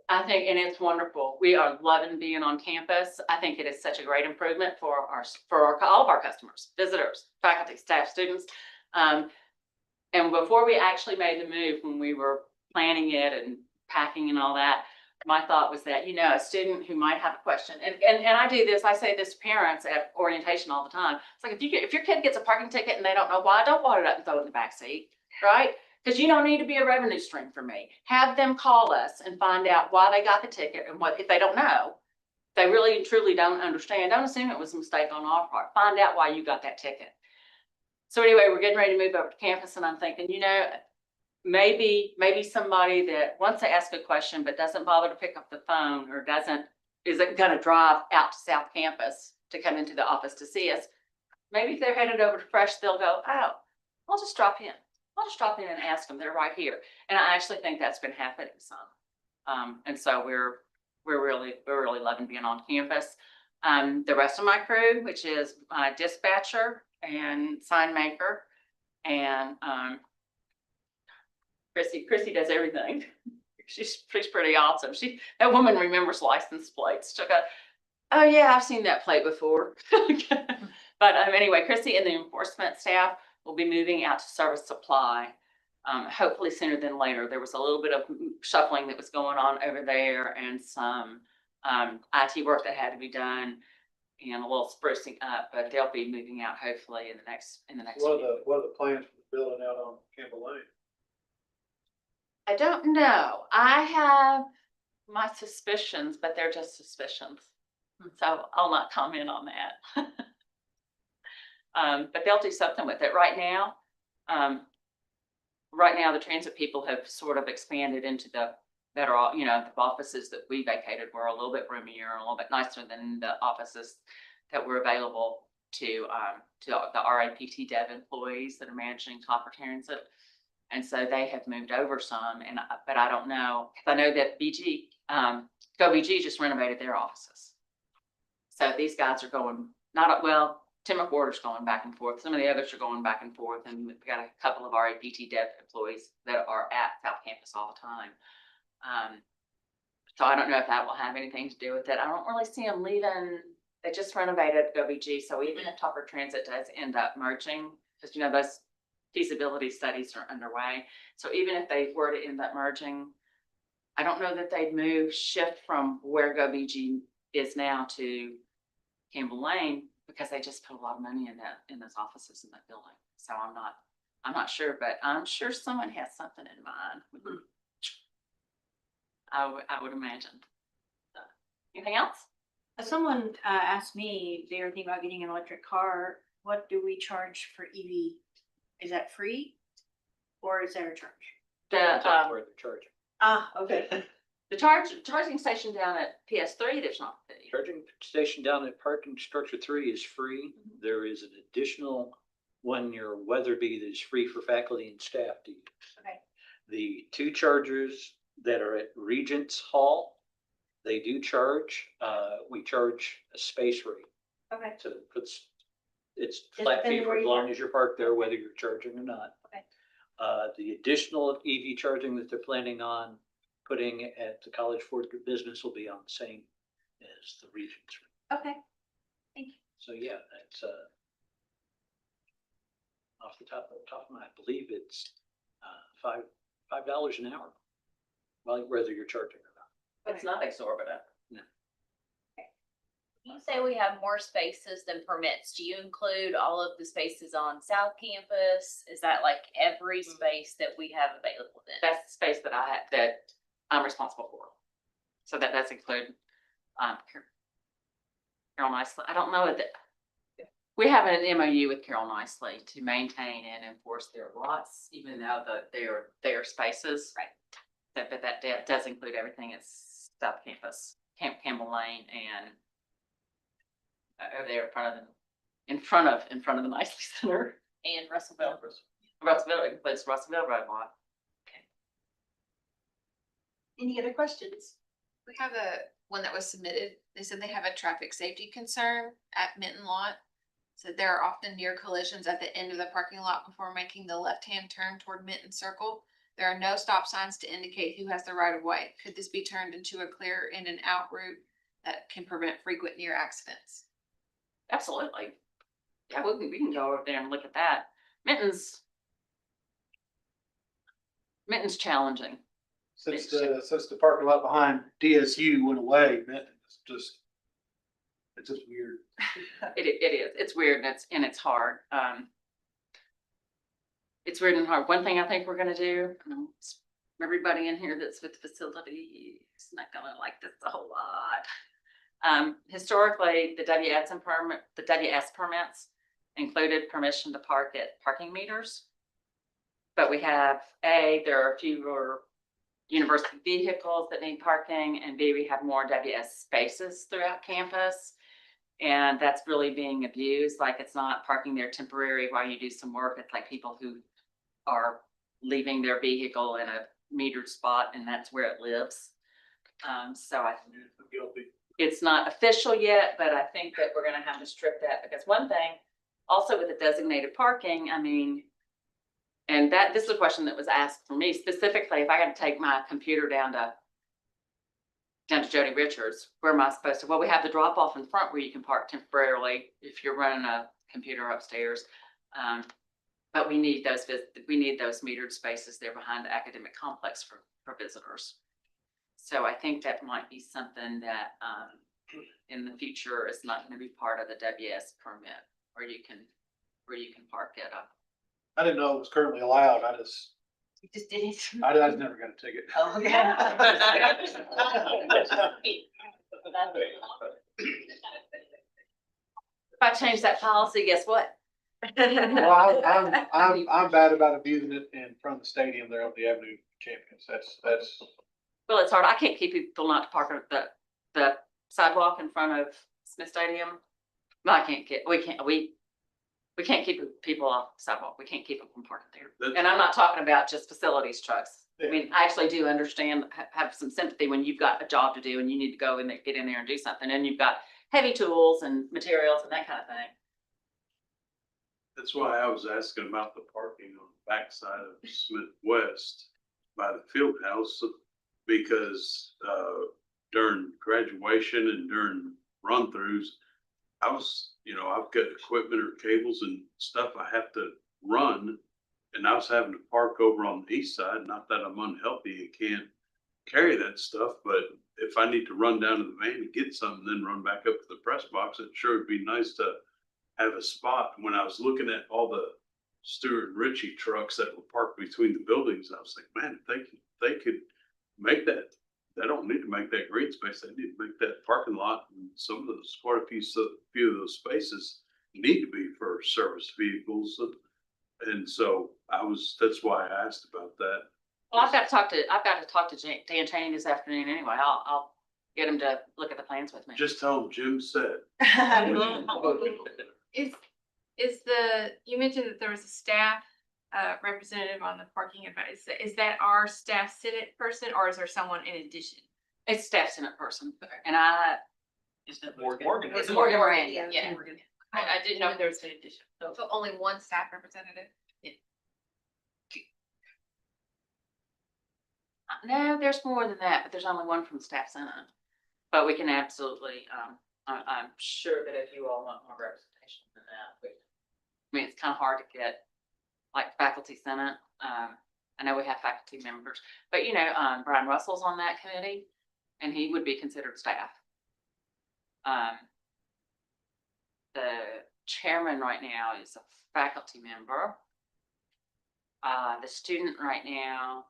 I think, and it's wonderful. We are loving being on campus. I think it is such a great improvement for all of our customers, visitors, faculty, staff, students. And before we actually made the move, when we were planning it and packing and all that, my thought was that, a student who might have a question, and I do this, I say this to parents at orientation all the time. It's like, if your kid gets a parking ticket and they don't know why, don't wad it up and throw it in the back seat, right? Because you don't need to be a revenue stream for me. Have them call us and find out why they got the ticket and what, if they don't know, if they really and truly don't understand, don't assume it was a mistake on our part. Find out why you got that ticket. So anyway, we're getting ready to move over to campus and I'm thinking, maybe somebody that wants to ask a question but doesn't bother to pick up the phone or isn't gonna drive out to South Campus to come into the office to see us. Maybe if they're headed over to Fresh, they'll go, oh, I'll just drop in. I'll just drop in and ask them. They're right here. And I actually think that's been happening some. And so we're really loving being on campus. The rest of my crew, which is my dispatcher and sign maker and Chrissy does everything. She's pretty awesome. That woman remembers license plates. She'll go, oh yeah, I've seen that plate before. But anyway, Chrissy and the enforcement staff will be moving out to service supply, hopefully sooner than later. There was a little bit of shuffling that was going on over there and some IT work that had to be done and a little sprucing up, but they'll be moving out hopefully in the next What week. are the plans for the building out on Campbell Lane? I don't know. I have my suspicions, but they're just suspicions. So I'll not comment on that. But they'll do something with it. Right now, the transit people have sort of expanded into the better, the offices that we vacated were a little bit roomier and a little bit nicer than the offices that were available to the RAPT Dev employees that are managing Copper Transit. And so they have moved over some, but I don't know, because I know that GoBG just renovated their offices. So these guys are going, Tim McWhorter's going back and forth. Some of the others are going back and forth, and we've got a couple of RAPT Dev employees that are at South Campus all the time. So I don't know if that will have anything to do with it. I don't really see them leaving. They just renovated GoBG, so even if Topper Transit does end up merging, because those feasibility studies are underway. So even if they were to end up merging, I don't know that they'd shift from where GoBG is now to Campbell Lane, because they just put a lot of money in those offices in that building. So I'm not sure, but I'm sure someone has something in mind. I would imagine. Anything else? Someone asked me if they were thinking about getting an electric car. What do we charge for EV? Is that free or is there a charge? Where they're charging. Ah, okay. The charging station down at PS3, there's not a fee. Charging station down at Parking Structure 3 is free. There is an additional one near Weatherby that is free for faculty and staff to use. Okay. The two chargers that are at Regents Hall, they do charge. We charge a space rate. Okay. So it's flat fee for as long as you're parked there, whether you're charging or not. Okay. The additional EV charging that they're planning on putting at the College for Business will be on the same as the Regents. Okay. Thank you. So yeah, that's off the top of my, I believe it's $5 an hour, well, whether you're charging or not. It's not exorbitant. No. You say we have more spaces than permits. Do you include all of the spaces on South Campus? Is that like every space that we have available then? That's the space that that I'm responsible for. So that does include, Carol Nicely. I don't know that, we have an MOU with Carol Nicely to maintain and enforce their lots, even though their spaces. Right. But that does include everything at South Campus, Campbell Lane and over there in front of the Nicely Center. And Russellville. Russellville includes Russellville Road lot. Any other questions? We have one that was submitted. They said they have a traffic safety concern at Minton Lot. So there are often near collisions at the end of the parking lot before making the left-hand turn toward Minton Circle. There are no stop signs to indicate who has the right of way. Could this be turned into a clear in and out route that can prevent frequent near accidents? Absolutely. Yeah, we can go over there and look at that. Minton's challenging. Since the parking lot behind DSU went away, man, it's just weird. It is. It's weird and it's hard. It's weird and hard. One thing I think we're gonna do, everybody in here that's with the facility is not gonna like this a whole lot. Historically, the WS permits included permission to park at parking meters. But we have, there are fewer university vehicles that need parking, and B, we have more WS spaces throughout campus. And that's really being abused. Like, it's not parking there temporary while you do some work. It's like people who are leaving their vehicle in a metered spot, and that's where it lives. So it's not official yet, but I think that we're gonna have to strip that, because one thing, also with the designated parking, I mean, and this is a question that was asked for me specifically, if I got to take my computer down to Jody Richards, where am I supposed to? Well, we have the drop off in front where you can park temporarily if you're running a computer upstairs. But we need those metered spaces there behind the academic complex for visitors. So I think that might be something that in the future is not going to be part of the WS permit, where you can park at a. I didn't know it was currently allowed. You just did it. I just never got a ticket. Oh, yeah. If I change that policy, guess what? Well, I'm bad about abusing it in front of the stadium there on the Avenue Champions. That's. Well, it's hard. I can't keep people not to park at the sidewalk in front of Smith Stadium. No, we can't keep people off the sidewalk. We can't keep them from parking there. And I'm not talking about just facilities trucks. I mean, I actually do understand, have some sympathy when you've got a job to do and you need to go and get in there and do something, and you've got heavy tools and materials and that kind of thing. That's why I was asking about the parking on the backside of Smith West by the field house, because during graduation and during run-throughs, I've got equipment or cables and stuff I have to run, and I was having to park over on the east side. Not that I'm unhealthy and can't carry that stuff, but if I need to run down to the van and get something, then run back up to the press box, it sure would be nice to have a spot. When I was looking at all the Stewart and Ritchie trucks that were parked between the buildings, I was like, man, if they could make that. They don't need to make that green space. They need to make that parking lot. And some of those, quite a few of those spaces need to be for service vehicles. And so that's why I asked about that. Well, I've got to talk to Dan Chaney this afternoon anyway. I'll get him to look at the plans with me. Just tell them Jim said. You mentioned that there was a staff representative on the parking advice. Is that our staff Senate person, or is there someone in addition? It's staff Senate person, and Is that Morgan? It's Morgan Moran, yeah. I didn't know if there was an addition. So only one staff representative? No, there's more than that, but there's only one from the staff Senate. But we can absolutely, I'm sure that if you all want more representation than that, I mean, it's kind of hard to get like faculty Senate. I know we have faculty members, but Brian Russell's on that committee and he would be considered staff. the chairman right now is a faculty member. The student right now,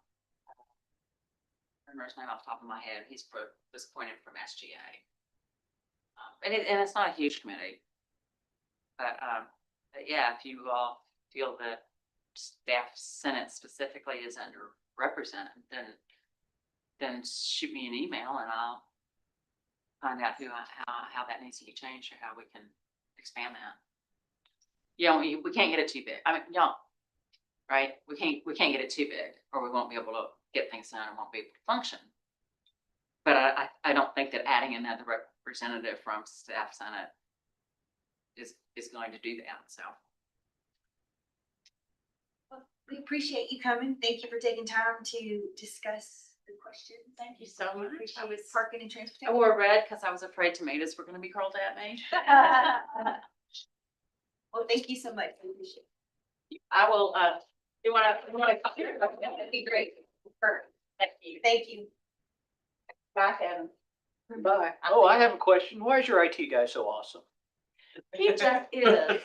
I don't remember his name off the top of my head, was appointed from SGA. And it's not a huge committee. But yeah, if you all feel that staff senate specifically is underrepresented, then shoot me an email and I'll find out how that needs to be changed or how we can expand that. You know, we can't get it too big. I mean, no, right? We can't get it too big or we won't be able to get things done and won't be able to function. But I don't think that adding another representative from staff senate is going to do that, so. Well, we appreciate you coming. Thank you for taking time to discuss the questions. Thank you so We much. appreciate I was parking and I transportation. wore red because I was afraid tomatoes were gonna be curled at me. Well, thank you so much. We appreciate it. I will, you wanna, that'd be great. Perfect. Thank you. Thank you. Bye, Kevin. Bye. Oh, I have a question. Why is your IT guy so awesome? He just is. Years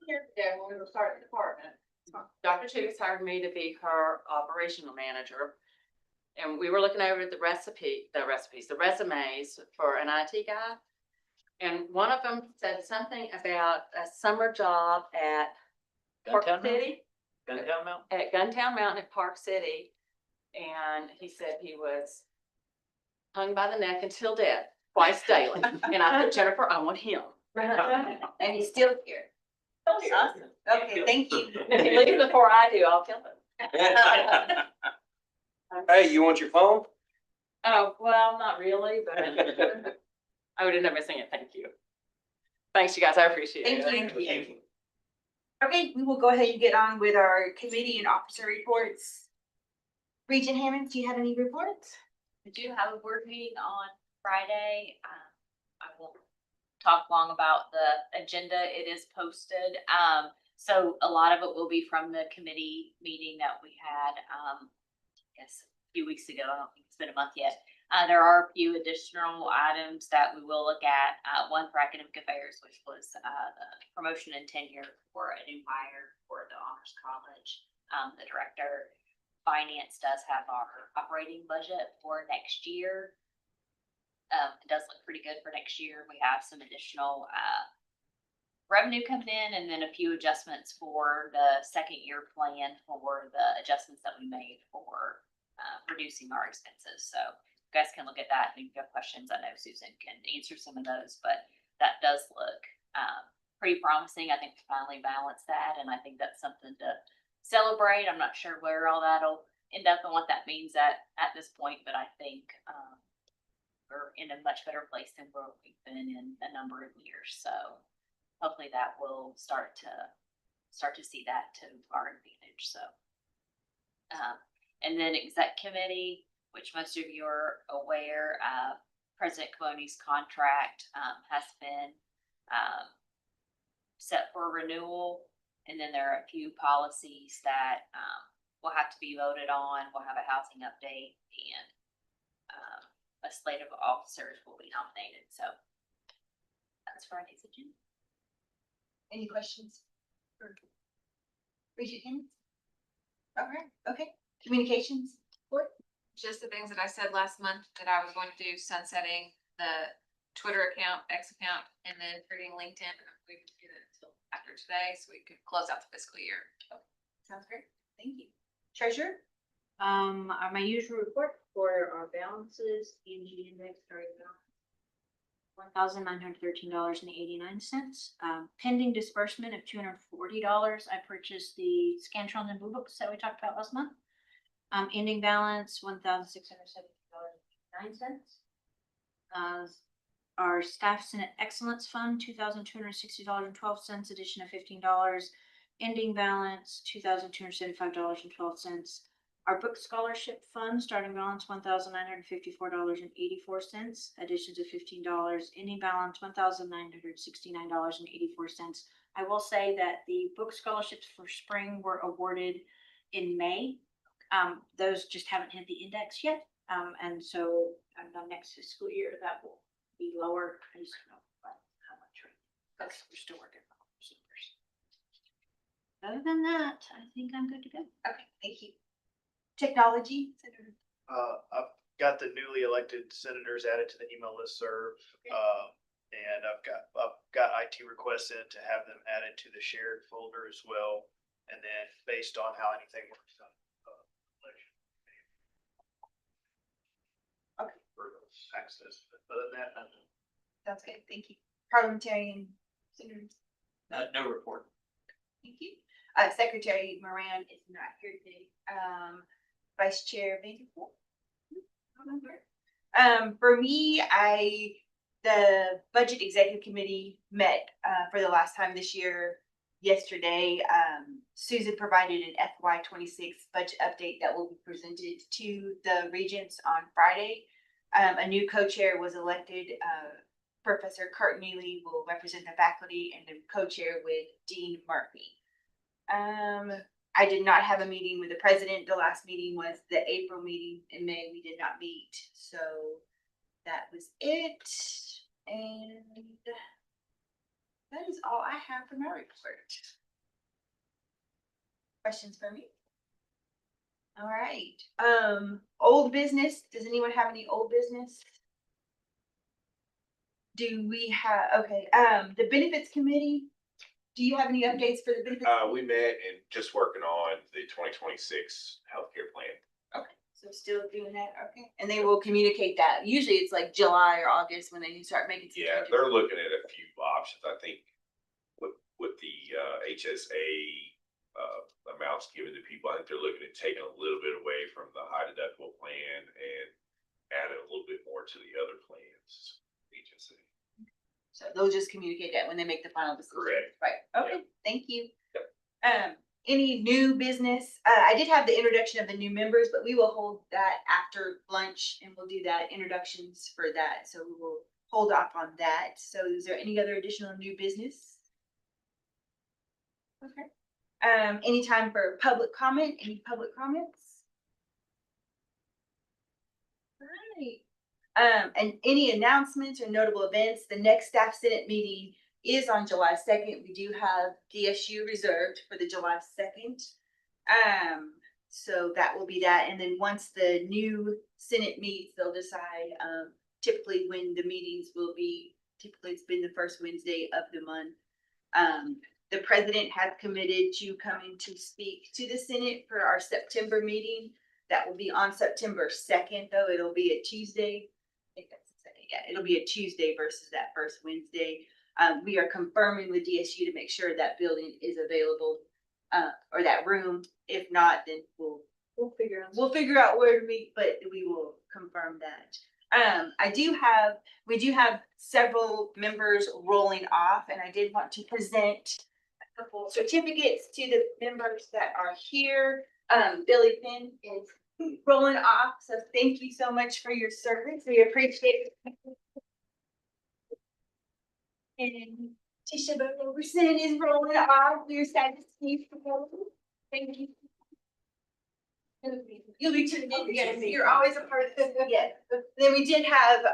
ago, when we were starting the department, Dr. Toots hired me to be her operational manager. And we were looking over the resumes for an IT guy. And one of them said something about a summer job at Park Guntown Mountain? City, Guntown Mountain? at Guntown Mountain at Park City. And he said he was hung by the neck until death, twice daily. And I said, Jennifer, I want him. And he's still here. Awesome. Okay, thank you. If he leaves before I do, I'll kill him. Hey, you want your phone? Oh, well, not really, but I would have never seen it. Thank you. Thanks, you guys. I appreciate it. Thank you. Okay, we will go ahead and get on with our committee and officer reports. Regent Hammond, do you have any reports? We do have a board meeting on Friday. I won't talk long about the agenda. It is posted. So a lot of it will be from the committee meeting that we had, I guess a few weeks ago. I don't think it's been a month yet. There are a few additional items that we will look at. One for academic affairs, which was the promotion and tenure for a new hire for the Honors College. The director finance does have our operating budget for next year. It does look pretty good for next year. We have some additional revenue coming in and then a few adjustments for the second year plan for the adjustments that we made for reducing our expenses. So you guys can look at that and if you have questions, I know Susan can answer some of those, but that does look pretty promising. I think we finally balanced that and I think that's something to celebrate. I'm not sure where all that'll end up and what that means at this point, but I think we're in a much better place than where we've been in a number of years. So hopefully that will start to see that to our advantage. So, and then exec committee, which most of you are aware, President Cavoni's contract has been set for renewal. And then there are a few policies that will have to be voted on. We'll have a housing update and a slate of officers will be nominated. So that's Friday's agenda. Any questions? Regent Hammond? All right, okay. Communications? Just the things that I said last month that I was going to do, sunsetting the Twitter account, X account, and then creating LinkedIn. We would do that until after today, so we could close out the fiscal year. Sounds great. Thank you. Treasurer? My usual report for our balances, ENG index starting balance, $1,913.89. Pending disbursement of $240. I purchased the Scantron and Blue Books that we talked about last month. Ending balance, $1,670.09. Our Staff Senate Excellence Fund, $2,260.12, addition of $15. Ending balance, $2,275.12. Our Book Scholarship Fund, starting balance, $1,954.84, additions of $15. Ending balance, $1,969.84. I will say that the book scholarships for spring were awarded in May. Those just haven't hit the index yet. And so the next fiscal year that will be lower. I just don't know how much right Okay, we're still working on those numbers. Other than that, I think I'm good to go. Okay, thank you. Technology, Senator. I've got the newly elected senators added to the email listserv. And I've got IT requests in to have them added to the shared folder as well. And then based on how anything works on, election. Okay. For those access, but other than that, nothing. Sounds good, thank you. Parliamentarian senators, No report. thank you. Secretary Moran is not here today. Vice Chair Vanderpool. For me, the Budget Executive Committee met, for the last time this year, yesterday. Susan provided an FY26 budget update that will be presented to the regents on Friday. A new co-chair was elected. Professor Kurt Neely will represent the faculty and the co-chair with Dean Murphy. I did not have a meeting with the president. The last meeting was the April meeting. In May, we did not meet. So that was it. And that is all I have for my report. Questions for me? All right. Old business. Does anyone have any old business? Do we have, okay, the benefits committee? Do you have any updates for the benefits? We met and just working on the 2026 healthcare plan. Okay, so still doing that, okay. And they will communicate that. Usually it's like July or August when they start making some Yeah, changes. they're looking at a few options. I think with the HSA amounts given to people, I think they're looking at taking a little bit away from the high deductible plan and adding a little bit more to the other plans. HSA. So they'll just communicate that when they make the final decision. Correct. Right, okay, thank you. Yep. Any new business? I did have the introduction of the new members, but we will hold that after lunch and we'll do that introductions for that. So we will hold off on that. So is there any other additional new business? Okay. Any time for public comment? Any public comments? All right. And any announcements or notable events? The next staff senate meeting is on July 2nd. We do have DSU reserved for the July 2nd. So that will be that. And then once the new senate meets, they'll decide typically when the meetings will be. Typically it's been the first Wednesday of the month. The president has committed to coming to speak to the Senate for our September meeting. That will be on September 2nd, though. It'll be a Tuesday. I think that's the second. Yeah, it'll be a Tuesday versus that first Wednesday. We are confirming with DSU to make sure that building is available, or that room. If not, then we'll figure out where to meet, but we will confirm that. We do have several members rolling off, and I did want to present a couple certificates to the members that are here. Billy Finn is rolling off, so thank you so much for your service. We appreciate it. And Tisha Roberson is rolling off. We're sad to see you. Thank you. You'll be tuned in. Yes, you're always a part of this. Yes. Then we did have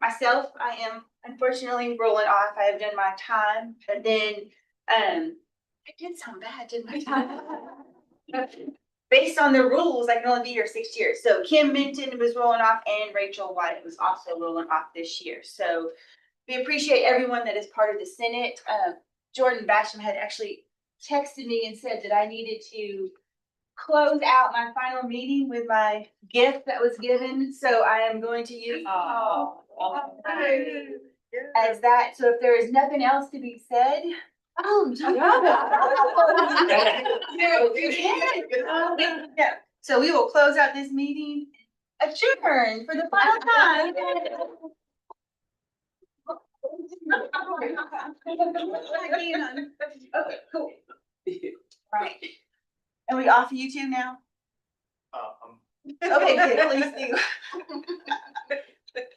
myself. I am unfortunately rolling off. I have done my time, and then I did some bad, didn't I? Based on the rules, I can only be here 6 years. So Kim Minton was rolling off, and Rachel White was also rolling off this year. So we appreciate everyone that is part of the Senate. Jordan Basham had actually texted me and said that I needed to close out my final meeting with my gift that was given. So I am going to use as that. So if there is nothing else to be said. Oh, yeah. So we will close out this meeting. Adjourn for the final time. Okay, cool. Right. And we off YouTube now? Okay, good, please do.